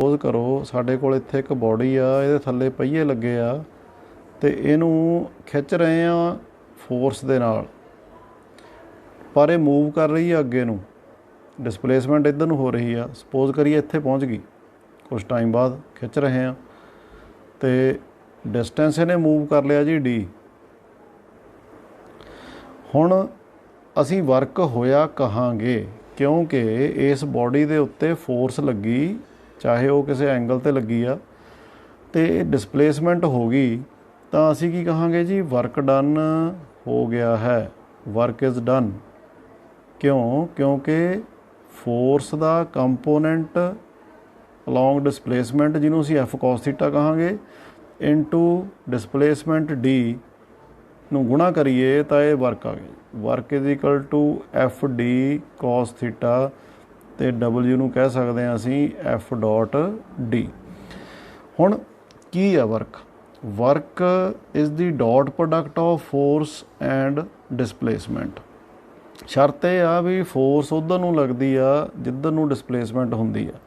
Suppose ਕਰੋ ਸਾਡੇ ਕੋਲ ਇੱਥੇ ਇੱਕ ਬੋਡੀ ਆ, ਇਹਦੇ ਥੱਲੇ ਪਹੀਏ ਲੱਗੇ ਆ ਅਤੇ ਇਹਨੂੰ ਖਿੱਚ ਰਹੇ ਆ ਫੋਰਸ ਦੇ ਨਾਲ, ਪਰ ਇਹ ਮੂਵ ਕਰ ਰਹੀ ਆ ਅੱਗੇ ਨੂੰ, ਡਿਸਪਲੇਸਮੈਂਟ ਇੱਧਰ ਨੂੰ ਹੋ ਰਹੀ ਆ। ਸਪੋਜ਼ ਕਰੀਏ ਇੱਥੇ ਪਹੁੰਚ ਗਈ, ਕੁਛ ਟਾਈਮ ਬਾਅਦ ਖਿੱਚ ਰਹੇ ਹਾਂ ਅਤੇ ਡਿਸਟੈਂਸ ਇਹਨੇ ਮੂਵ ਕਰ ਲਿਆ ਜੀ ਡੀ। ਹੁਣ ਅਸੀਂ ਵਰਕ ਹੋਇਆ ਕਹਾਂਗੇ ਕਿਉਂਕਿ ਇਸ ਬੋਡੀ ਦੇ ਉੱਤੇ ਫੋਰਸ ਲੱਗੀ, ਚਾਹੇ ਉਹ ਕਿਸੇ ਐਂਗਲ 'ਤੇ ਲੱਗੀ ਆ, ਅਤੇ ਡਿਸਪਲੇਸਮੈਂਟ ਹੋ ਗਈ, ਤਾਂ ਅਸੀਂ ਕੀ ਕਹਾਂਗੇ ਜੀ, ਵਰਕ ਡਨ ਹੋ ਗਿਆ ਹੈ, ਵਰਕ ਇਜ਼ ਡਨ। ਕਿਉਂ? ਕਿਉਂਕਿ ਫੋਰਸ ਦਾ ਕੰਪੋਨੈਂਟ ਅਲੋਂਗ ਡਿਸਪਲੇਸਮੈਂਟ, ਜਿਹਨੂੰ ਅਸੀਂ ਐਫ ਕੋਸ ਥੀਟਾ ਕਹਾਂਗੇ, ਇਨਟੂ ਡਿਸਪਲੇਸਮੈਂਟ ਡੀ ਨੂੰ ਗੁਣਾ ਕਰੀਏ ਤਾਂ ਇਹ ਵਰਕ ਆ ਗਿਆ। Work is equal to F D cos theta ਅਤੇ ਡਬਲਯੂ ਨੂੰ ਕਹਿ ਸਕਦੇ ਹਾਂ ਅਸੀਂ ਐਫ ਡੋਟ ਡੀ। ਹੁਣ ਕੀ ਆ work? Work is the dot product of force and displacement. ਸ਼ਰਤ ਇਹ ਆ ਵੀ ਫੋਰਸ ਉੱਧਰ ਨੂੰ ਲੱਗਦੀ ਆ ਜਿੱਧਰ ਨੂੰ ਡਿਸਪਲੇਸਮੈਂਟ ਹੁੰਦੀ ਆ।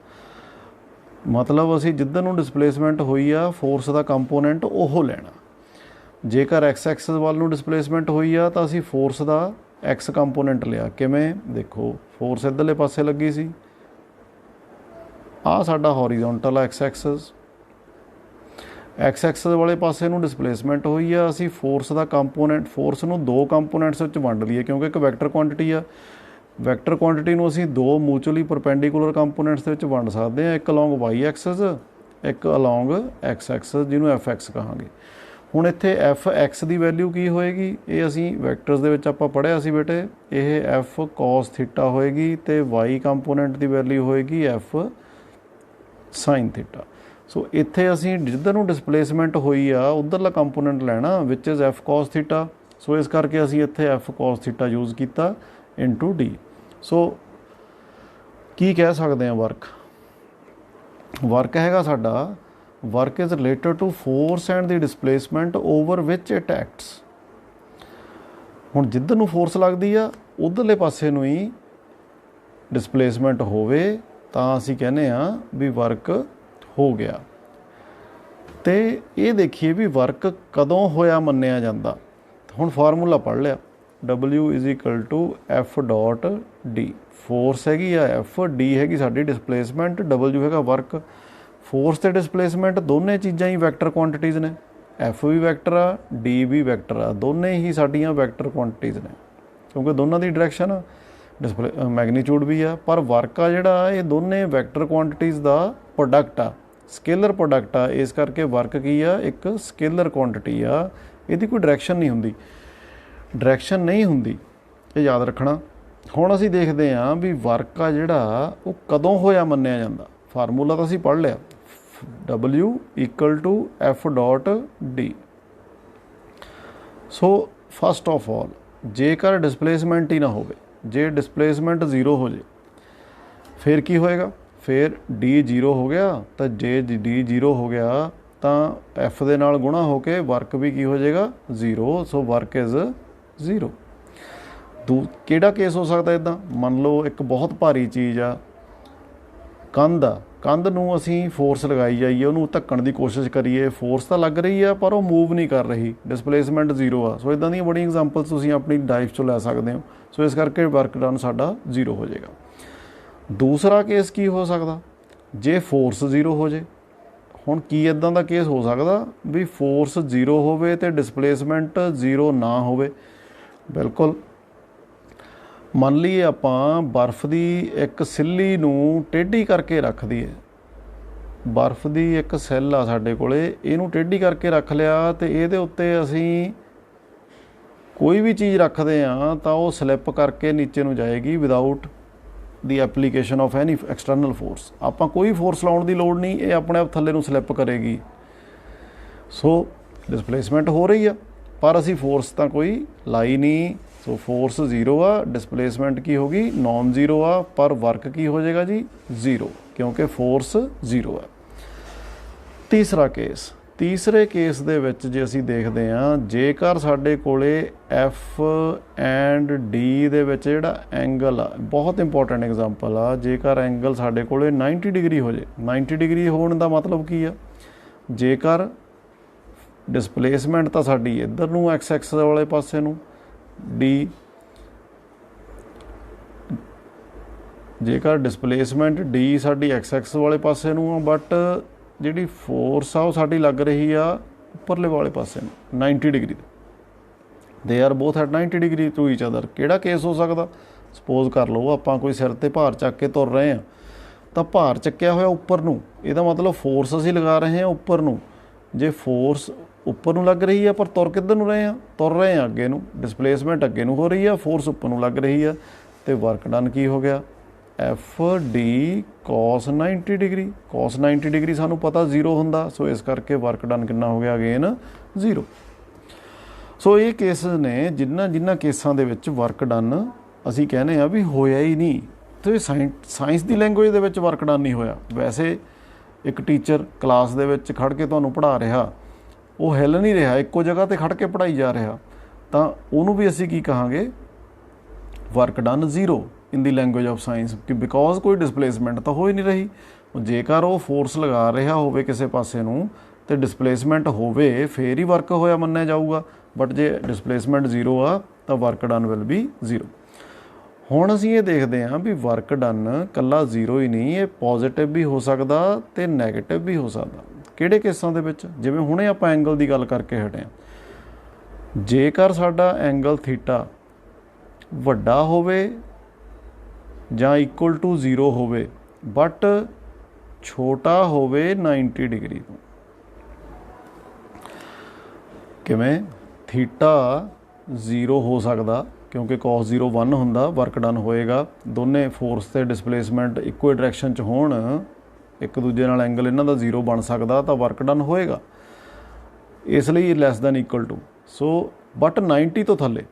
ਮਤਲਬ ਅਸੀਂ ਜਿੱਧਰ ਨੂੰ ਡਿਸਪਲੇਸਮੈਂਟ ਹੋਈ ਆ ਫੋਰਸ ਦਾ ਕੰਪੋਨੈਂਟ ਉਹ ਲੈਣਾ। ਜੇਕਰ ਐਕਸ ਐਕਸਿਸ ਵੱਲ ਨੂੰ ਡਿਸਪਲੇਸਮੈਂਟ ਹੋਈ ਆ ਤਾਂ ਅਸੀਂ ਫੋਰਸ ਦਾ ਐਕਸ ਕੰਪੋਨੈਂਟ ਲਿਆ। ਕਿਵੇਂ? ਦੇਖੋ, ਫੋਰਸ ਇੱਧਰਲੇ ਪਾਸੇ ਲੱਗੀ ਸੀ, ਆਹ ਸਾਡਾ ਹੌਰੀਜ਼ੋਂਟਲ ਐਕਸ ਐਕਸਿਸ, ਐਕਸ ਐਕਸਿਸ ਵਾਲੇ ਪਾਸੇ ਨੂੰ ਡਿਸਪਲੇਸਮੈਂਟ ਹੋਈ ਆ। ਅਸੀਂ ਫੋਰਸ ਦਾ ਕੰਪੋਨੈਂਟ, ਫੋਰਸ ਨੂੰ ਦੋ ਕੰਪੋਨੈਂਟਸ ਵਿੱਚ ਵੰਡ ਲਈਏ ਕਿਉਂਕਿ ਇੱਕ ਵੈਕਟਰ ਕੁਆਂਟਿਟੀ ਆ। ਵੈਕਟਰ ਕੁਆਂਟਿਟੀ ਨੂੰ ਅਸੀਂ ਦੋ ਮਿਊਚੁਅਲੀ ਪਰਪੈਂਡੀਕੂਲਰ ਕੰਪੋਨੈਂਟਸ ਦੇ ਵਿੱਚ ਵੰਡ ਸਕਦੇ ਹਾਂ, ਇੱਕ ਅਲੋਂਗ ਵਾਈ ਐਕਸਿਸ, ਇੱਕ ਅਲੋਂਗ ਐਕਸ ਐਕਸਿਸ, ਜਿਹਨੂੰ ਐਫ ਐਕਸ ਕਹਾਂਗੇ। ਹੁਣ ਇੱਥੇ ਐਫ ਐਕਸ ਦੀ ਵੈਲਿਊ ਕੀ ਹੋਏਗੀ? ਇਹ ਅਸੀਂ ਵੈਕਟਰਸ ਦੇ ਵਿੱਚ ਆਪਾਂ ਪੜ੍ਹਿਆ ਸੀ ਬੇਟੇ, ਇਹ ਐਫ ਕੋਸ ਥੀਟਾ ਹੋਏਗੀ ਅਤੇ ਵਾਈ ਕੰਪੋਨੈਂਟ ਦੀ ਵੈਲਿਊ ਹੋਏਗੀ ਐਫ ਸਾਈਨ ਥੀਟਾ। ਸੋ ਇੱਥੇ ਅਸੀਂ ਜਿੱਧਰ ਨੂੰ ਡਿਸਪਲੇਸਮੈਂਟ ਹੋਈ ਆ ਉੱਧਰਲਾ ਕੰਪੋਨੈਂਟ ਲੈਣਾ, ਵਿਚ is F cos theta. So ਇਸ ਕਰਕੇ ਅਸੀਂ ਇੱਥੇ ਐਫ ਕੋਸ ਥੀਟਾ ਯੂਜ਼ ਕੀਤਾ ਇਨਟੂ ਡੀ। ਸੋ ਕੀ ਕਹਿ ਸਕਦੇ ਹਾਂ ਵਰਕ? ਵਰਕ ਹੈਗਾ ਸਾਡਾ, work is related to force and the displacement over which it acts. ਹੁਣ ਜਿੱਧਰ ਨੂੰ ਫੋਰਸ ਲੱਗਦੀ ਆ ਉੱਧਰਲੇ ਪਾਸੇ ਨੂੰ ਹੀ ਡਿਸਪਲੇਸਮੈਂਟ ਹੋਵੇ ਤਾਂ ਅਸੀਂ ਕਹਿੰਦੇ ਹਾਂ ਵੀ ਵਰਕ ਹੋ ਗਿਆ। ਅਤੇ ਇਹ ਦੇਖੀਏ ਵੀ ਵਰਕ ਕਦੋਂ ਹੋਇਆ ਮੰਨਿਆ ਜਾਂਦਾ। ਹੁਣ ਫਾਰਮੂਲਾ ਪੜ੍ਹ ਲਿਆ, W is equal to F dot D. Force ਹੈਗੀ ਆ ਐਫ, ਡੀ ਹੈਗੀ ਸਾਡੀ ਡਿਸਪਲੇਸਮੈਂਟ, ਡਬਲਯੂ ਹੈਗਾ ਵਰਕ। ਫੋਰਸ ਅਤੇ ਡਿਸਪਲੇਸਮੈਂਟ ਦੋਨੇ ਚੀਜ਼ਾਂ ਹੀ ਵੈਕਟਰ ਕੁਆਂਟੀਟੀਜ਼ ਨੇ, ਐਫ ਵੀ ਵੈਕਟਰ ਆ, ਡੀ ਵੀ ਵੈਕਟਰ ਆ, ਦੋਨੇ ਹੀ ਸਾਡੀਆਂ ਵੈਕਟਰ ਕੁਆਂਟੀਟੀਜ਼ ਨੇ ਕਿਉਂਕਿ ਦੋਨਾਂ ਦੀ ਡਾਇਰੈਕਸ਼ਨ ਮੈਗਨੀਚਿਊਡ ਵੀ ਆ। ਪਰ ਵਰਕ ਆ ਜਿਹੜਾ ਇਹ ਦੋਨੇ ਵੈਕਟਰ ਕੁਆਂਟੀਟੀਜ਼ ਦਾ ਪ੍ਰੋਡਕਟ ਆ, ਸਕੇਲਰ ਪ੍ਰੋਡਕਟ ਆ। ਇਸ ਕਰਕੇ ਵਰਕ ਕੀ ਆ? ਇੱਕ ਸਕੇਲਰ ਕੁਆਂਟਿਟੀ ਆ, ਇਹਦੀ ਕੋਈ ਡਾਇਰੈਕਸ਼ਨ ਨਹੀਂ ਹੁੰਦੀ, ਡਾਇਰੈਕਸ਼ਨ ਨਹੀਂ ਹੁੰਦੀ, ਇਹ ਯਾਦ ਰੱਖਣਾ। ਹੁਣ ਅਸੀਂ ਦੇਖਦੇ ਹਾਂ ਵੀ ਵਰਕ ਆ ਜਿਹੜਾ ਉਹ ਕਦੋਂ ਹੋਇਆ ਮੰਨਿਆ ਜਾਂਦਾ। ਫਾਰਮੂਲਾ ਤਾਂ ਅਸੀਂ ਪੜ੍ਹ ਲਿਆ, W equal to F dot D. So first of all, ਜੇਕਰ ਡਿਸਪਲੇਸਮੈਂਟ ਹੀ ਨਾ ਹੋਵੇ, ਜੇ ਡਿਸਪਲੇਸਮੈਂਟ ਜ਼ੀਰੋ ਹੋ ਜੇ ਫਿਰ ਕੀ ਹੋਏਗਾ? ਫਿਰ ਡੀ ਜ਼ੀਰੋ ਹੋ ਗਿਆ, ਤਾਂ ਜੇ ਡੀ ਜ਼ੀਰੋ ਹੋ ਗਿਆ ਤਾਂ ਐਫ ਦੇ ਨਾਲ ਗੁਣਾ ਹੋ ਕੇ ਵਰਕ ਵੀ ਕੀ ਹੋ ਜਾਏਗਾ? Zero. So work is zero. ਕਿਹੜਾ ਕੇਸ ਹੋ ਸਕਦਾ ਇੱਦਾਂ? ਮੰਨ ਲਓ ਇੱਕ ਬਹੁਤ ਭਾਰੀ ਚੀਜ਼ ਆ, ਕੰਧ ਆ, ਕੰਧ ਨੂੰ ਅਸੀਂ ਫੋਰਸ ਲਗਾਈ ਜਾਈਏ, ਉਹਨੂੰ ਧੱਕਣ ਦੀ ਕੋਸ਼ਿਸ਼ ਕਰੀਏ, ਫੋਰਸ ਤਾਂ ਲੱਗ ਰਹੀ ਆ ਪਰ ਉਹ ਮੂਵ ਨਹੀਂ ਕਰ ਰਹੀ, ਡਿਸਪਲੇਸਮੈਂਟ ਜ਼ੀਰੋ ਆ। ਸੋ ਇੱਦਾਂ ਦੀਆਂ ਬੜੀਆਂ ਐਗਜ਼ਾਮਪਲਸ ਤੁਸੀਂ ਆਪਣੀ ਲਾਈਫ 'ਚੋਂ ਲੈ ਸਕਦੇ ਹੋ। ਸੋ ਇਸ ਕਰਕੇ ਵਰਕ ਡਨ ਸਾਡਾ ਜ਼ੀਰੋ ਹੋ ਜਾਏਗਾ। ਦੂਸਰਾ ਕੇਸ ਕੀ ਹੋ ਸਕਦਾ? ਜੇ ਫੋਰਸ ਜ਼ੀਰੋ ਹੋ ਜੇ। ਹੁਣ ਕੀ ਇੱਦਾਂ ਦਾ ਕੇਸ ਹੋ ਸਕਦਾ ਵੀ ਫੋਰਸ ਜ਼ੀਰੋ ਹੋਵੇ ਅਤੇ ਡਿਸਪਲੇਸਮੈਂਟ ਜ਼ੀਰੋ ਨਾ ਹੋਵੇ? ਬਿਲਕੁਲ। ਮੰਨ ਲਈਏ ਆਪਾਂ ਬਰਫ਼ ਦੀ ਇੱਕ ਸਿੱਲੀ ਨੂੰ ਟੇਢੀ ਕਰਕੇ ਰੱਖ ਦਈਏ, ਬਰਫ਼ ਦੀ ਇੱਕ ਸਿੱਲ ਆ ਸਾਡੇ ਕੋਲ, ਇਹਨੂੰ ਟੇਢੀ ਕਰਕੇ ਰੱਖ ਲਿਆ ਅਤੇ ਇਹਦੇ ਉੱਤੇ ਅਸੀਂ ਕੋਈ ਵੀ ਚੀਜ਼ ਰੱਖਦੇ ਹਾਂ ਤਾਂ ਉਹ ਸਲਿੱਪ ਕਰਕੇ ਨੀਚੇ ਨੂੰ ਜਾਏਗੀ without the application of any external force. ਆਪਾਂ ਕੋਈ ਫੋਰਸ ਲਾਉਣ ਦੀ ਲੋੜ ਨਹੀਂ, ਇਹ ਆਪਣੇ ਆਪ ਥੱਲੇ ਨੂੰ ਸਲਿੱਪ ਕਰੇਗੀ। ਸੋ ਡਿਸਪਲੇਸਮੈਂਟ ਹੋ ਰਹੀ ਆ ਪਰ ਅਸੀਂ ਫੋਰਸ ਤਾਂ ਕੋਈ ਲਾਈ ਨਹੀਂ। ਸੋ ਫੋਰਸ ਜ਼ੀਰੋ ਆ, ਡਿਸਪਲੇਸਮੈਂਟ ਕੀ ਹੋ ਗਈ? ਨੋਨ ਜ਼ੀਰੋ ਆ, ਪਰ ਵਰਕ ਕੀ ਹੋ ਜਾਏਗਾ ਜੀ? ਜ਼ੀਰੋ, ਕਿਉਂਕਿ ਫੋਰਸ ਜ਼ੀਰੋ ਹੈ। ਤੀਸਰਾ ਕੇਸ, तीसरे केस ਦੇ ਵਿੱਚ ਜੇ ਅਸੀਂ ਦੇਖਦੇ ਹਾਂ, ਜੇਕਰ ਸਾਡੇ ਕੋਲੇ ਐਫ ਐਂਡ ਡੀ ਦੇ ਵਿੱਚ ਜਿਹੜਾ ਐਂਗਲ ਆ, ਬਹੁਤ ਇੰਪੋਰਟੈਂਟ ਐਗਜ਼ਾਮਪਲ ਆ, ਜੇਕਰ ਐਂਗਲ ਸਾਡੇ ਕੋਲੇ 90 ਡਿਗਰੀ ਹੋ ਜੇ। 90 ਡਿਗਰੀ ਹੋਣ ਦਾ ਮਤਲਬ ਕੀ ਆ? ਜੇਕਰ ਡਿਸਪਲੇਸਮੈਂਟ ਤਾਂ ਸਾਡੀ ਇੱਧਰ ਨੂੰ ਐਕਸ ਐਕਸਿਸ ਵਾਲੇ ਪਾਸੇ ਨੂੰ, ਡੀ ਜੇਕਰ ਡਿਸਪਲੇਸਮੈਂਟ ਡੀ ਸਾਡੀ ਐਕਸ ਐਕਸਿਸ ਵਾਲੇ ਪਾਸੇ ਨੂੰ ਆ, ਬਟ ਜਿਹੜੀ ਫੋਰਸ ਆ ਉਹ ਸਾਡੀ ਲੱਗ ਰਹੀ ਆ ਉੱਪਰਲੇ ਵਾਲੇ ਪਾਸੇ ਨੂੰ 90 degree. They are both at 90 degree to each other. ਕਿਹੜਾ ਕੇਸ ਹੋ ਸਕਦਾ? ਸਪੋਜ਼ ਕਰ ਲਓ ਆਪਾਂ ਕੋਈ ਸਿਰ 'ਤੇ ਭਾਰ ਚੱਕ ਕੇ ਤੁਰ ਰਹੇ ਹਾਂ, ਤਾਂ ਭਾਰ ਚੱਕਿਆ ਹੋਇਆ ਉੱਪਰ ਨੂੰ, ਇਹਦਾ ਮਤਲਬ ਫੋਰਸ ਅਸੀਂ ਲਗਾ ਰਹੇ ਹਾਂ ਉੱਪਰ ਨੂੰ। ਜੇ ਫੋਰਸ ਉੱਪਰ ਨੂੰ ਲੱਗ ਰਹੀ ਆ, ਪਰ ਤੁਰ ਕਿੱਧਰ ਨੂੰ ਰਹੇ ਹਾਂ? ਤੁਰ ਰਹੇ ਹਾਂ ਅੱਗੇ ਨੂੰ। ਡਿਸਪਲੇਸਮੈਂਟ ਅੱਗੇ ਨੂੰ ਹੋ ਰਹੀ ਆ, ਫੋਰਸ ਉੱਪਰ ਨੂੰ ਲੱਗ ਰਹੀ ਆ, ਅਤੇ ਵਰਕ ਡਨ ਕੀ ਹੋ ਗਿਆ? F D cos 90 degree. Cos 90 degree ਸਾਨੂੰ ਪਤਾ 0 ਹੁੰਦਾ, ਸੋ ਇਸ ਕਰਕੇ ਵਰਕ ਡਨ ਕਿੰਨਾ ਹੋ ਗਿਆ? ਅਗੇਨ 0। ਸੋ ਇਹ ਕੇਸ ਨੇ ਜਿਨ੍ਹਾਂ ਕੇਸਾਂ ਦੇ ਵਿੱਚ ਵਰਕ ਡਨ ਅਸੀਂ ਕਹਿੰਦੇ ਆ ਵੀ ਹੋਇਆ ਹੀ ਨਹੀਂ, ਅਤੇ ਸਾਇੰਸ ਦੀ ਲੈਂਗੁਏਜ ਦੇ ਵਿੱਚ ਵਰਕ ਡਨ ਨਹੀਂ ਹੋਇਆ। ਵੈਸੇ ਇੱਕ ਟੀਚਰ ਕਲਾਸ ਦੇ ਵਿੱਚ ਖੜ੍ਹ ਕੇ ਤੁਹਾਨੂੰ ਪੜ੍ਹਾ ਰਿਹਾ, ਉਹ ਹਿੱਲ ਨਹੀਂ ਰਿਹਾ, ਇੱਕੋ ਜਗ੍ਹਾ 'ਤੇ ਖੜ੍ਹ ਕੇ ਪੜ੍ਹਾਈ ਜਾ ਰਿਹਾ, ਤਾਂ ਉਹਨੂੰ ਵੀ ਅਸੀਂ ਕੀ ਕਹਾਂਗੇ? Work done 0 in the language of science, ਕਿ ਬਿਕੋਜ਼ ਕੋਈ ਡਿਸਪਲੇਸਮੈਂਟ ਤਾਂ ਹੋ ਹੀ ਨਹੀਂ ਰਹੀ। ਜੇਕਰ ਉਹ ਫੋਰਸ ਲਗਾ ਰਿਹਾ ਹੋਵੇ ਕਿਸੇ ਪਾਸੇ ਨੂੰ ਅਤੇ ਡਿਸਪਲੇਸਮੈਂਟ ਹੋਵੇ, ਫੇਰ ਹੀ ਵਰਕ ਹੋਇਆ ਮੰਨਿਆ ਜਾਊਗਾ। ਬਟ ਜੇ ਡਿਸਪਲੇਸਮੈਂਟ 0 ਆ ਤਾਂ ਵਰਕ ਡਨ ਵਿਲ ਬੀ 0। ਹੁਣ ਅਸੀਂ ਇਹ ਦੇਖਦੇ ਹਾਂ ਵੀ ਵਰਕ ਡਨ ਇਕੱਲਾ 0 ਹੀ ਨਹੀਂ, ਇਹ ਪੋਜ਼ੀਟਿਵ ਵੀ ਹੋ ਸਕਦਾ ਅਤੇ ਨੈਗੇਟਿਵ ਵੀ ਹੋ ਸਕਦਾ। ਕਿਹੜੇ ਕੇਸਾਂ ਦੇ ਵਿੱਚ? ਜਿਵੇਂ ਹੁਣੇ ਆਪਾਂ ਐਂਗਲ ਦੀ ਗੱਲ ਕਰਕੇ ਹਟੇ ਹਾਂ। ਜੇਕਰ ਸਾਡਾ ਐਂਗਲ ਥੀਟਾ ਵੱਡਾ ਹੋਵੇ ਜਾਂ ਇਕੁਅਲ ਟੂ 0 ਹੋਵੇ, ਬਟ ਛੋਟਾ ਹੋਵੇ 90 ਡਿਗਰੀ ਤੋਂ। ਕਿਵੇਂ? ਥੀਟਾ 0 ਹੋ ਸਕਦਾ ਕਿਉਂਕਿ cos 0 1 ਹੁੰਦਾ, ਵਰਕ ਡਨ ਹੋਏਗਾ। ਦੋਨੇ ਫੋਰਸ ਅਤੇ ਡਿਸਪਲੇਸਮੈਂਟ ਇੱਕੋ ਡਾਇਰੈਕਸ਼ਨ 'ਚ ਹੋਣ, ਇੱਕ ਦੂਜੇ ਨਾਲ ਐਂਗਲ ਇਹਨਾਂ ਦਾ 0 ਬਣ ਸਕਦਾ, ਤਾਂ ਵਰਕ ਡਨ ਹੋਏਗਾ। ਇਸ ਲਈ less than equal to. So but 90 ਤੋਂ ਥੱਲੇ,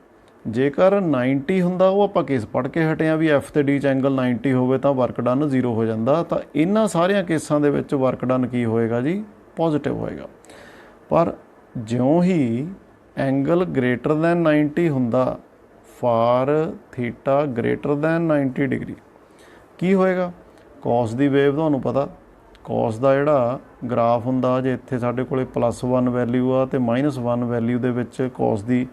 ਜੇਕਰ 90 ਹੁੰਦਾ, ਉਹ ਆਪਾਂ ਕੇਸ ਪੜ੍ਹ ਕੇ ਹਟੇ ਹਾਂ ਵੀ ਐਫ ਅਤੇ ਡੀ 'ਚ ਐਂਗਲ 90 ਹੋਵੇ ਤਾਂ ਵਰਕ ਡਨ 0 ਹੋ ਜਾਂਦਾ। ਤਾਂ ਇਹਨਾਂ ਸਾਰਿਆਂ ਕੇਸਾਂ ਦੇ ਵਿੱਚ ਵਰਕ ਡਨ ਕੀ ਹੋਏਗਾ ਜੀ? ਪੋਜ਼ੀਟਿਵ ਹੋਏਗਾ। ਪਰ ਜਿਉਂ ਹੀ ਐਂਗਲ ਗ੍ਰੇਟਰ ਦੈਨ 90 ਹੁੰਦਾ, for theta greater than 90 degree, ਕੀ ਹੋਏਗਾ? ਕੌਸ ਦੀ ਵੇਵ ਤੁਹਾਨੂੰ ਪਤਾ, ਕੌਸ ਦਾ ਜਿਹੜਾ ਗ੍ਰਾਫ ਹੁੰਦਾ, ਜੇ ਇੱਥੇ ਸਾਡੇ ਕੋਲ +1 ਵੈਲਿਊ ਆ ਅਤੇ -1 ਵੈਲਿਊ ਦੇ ਵਿੱਚ ਕੌਸ ਦੀ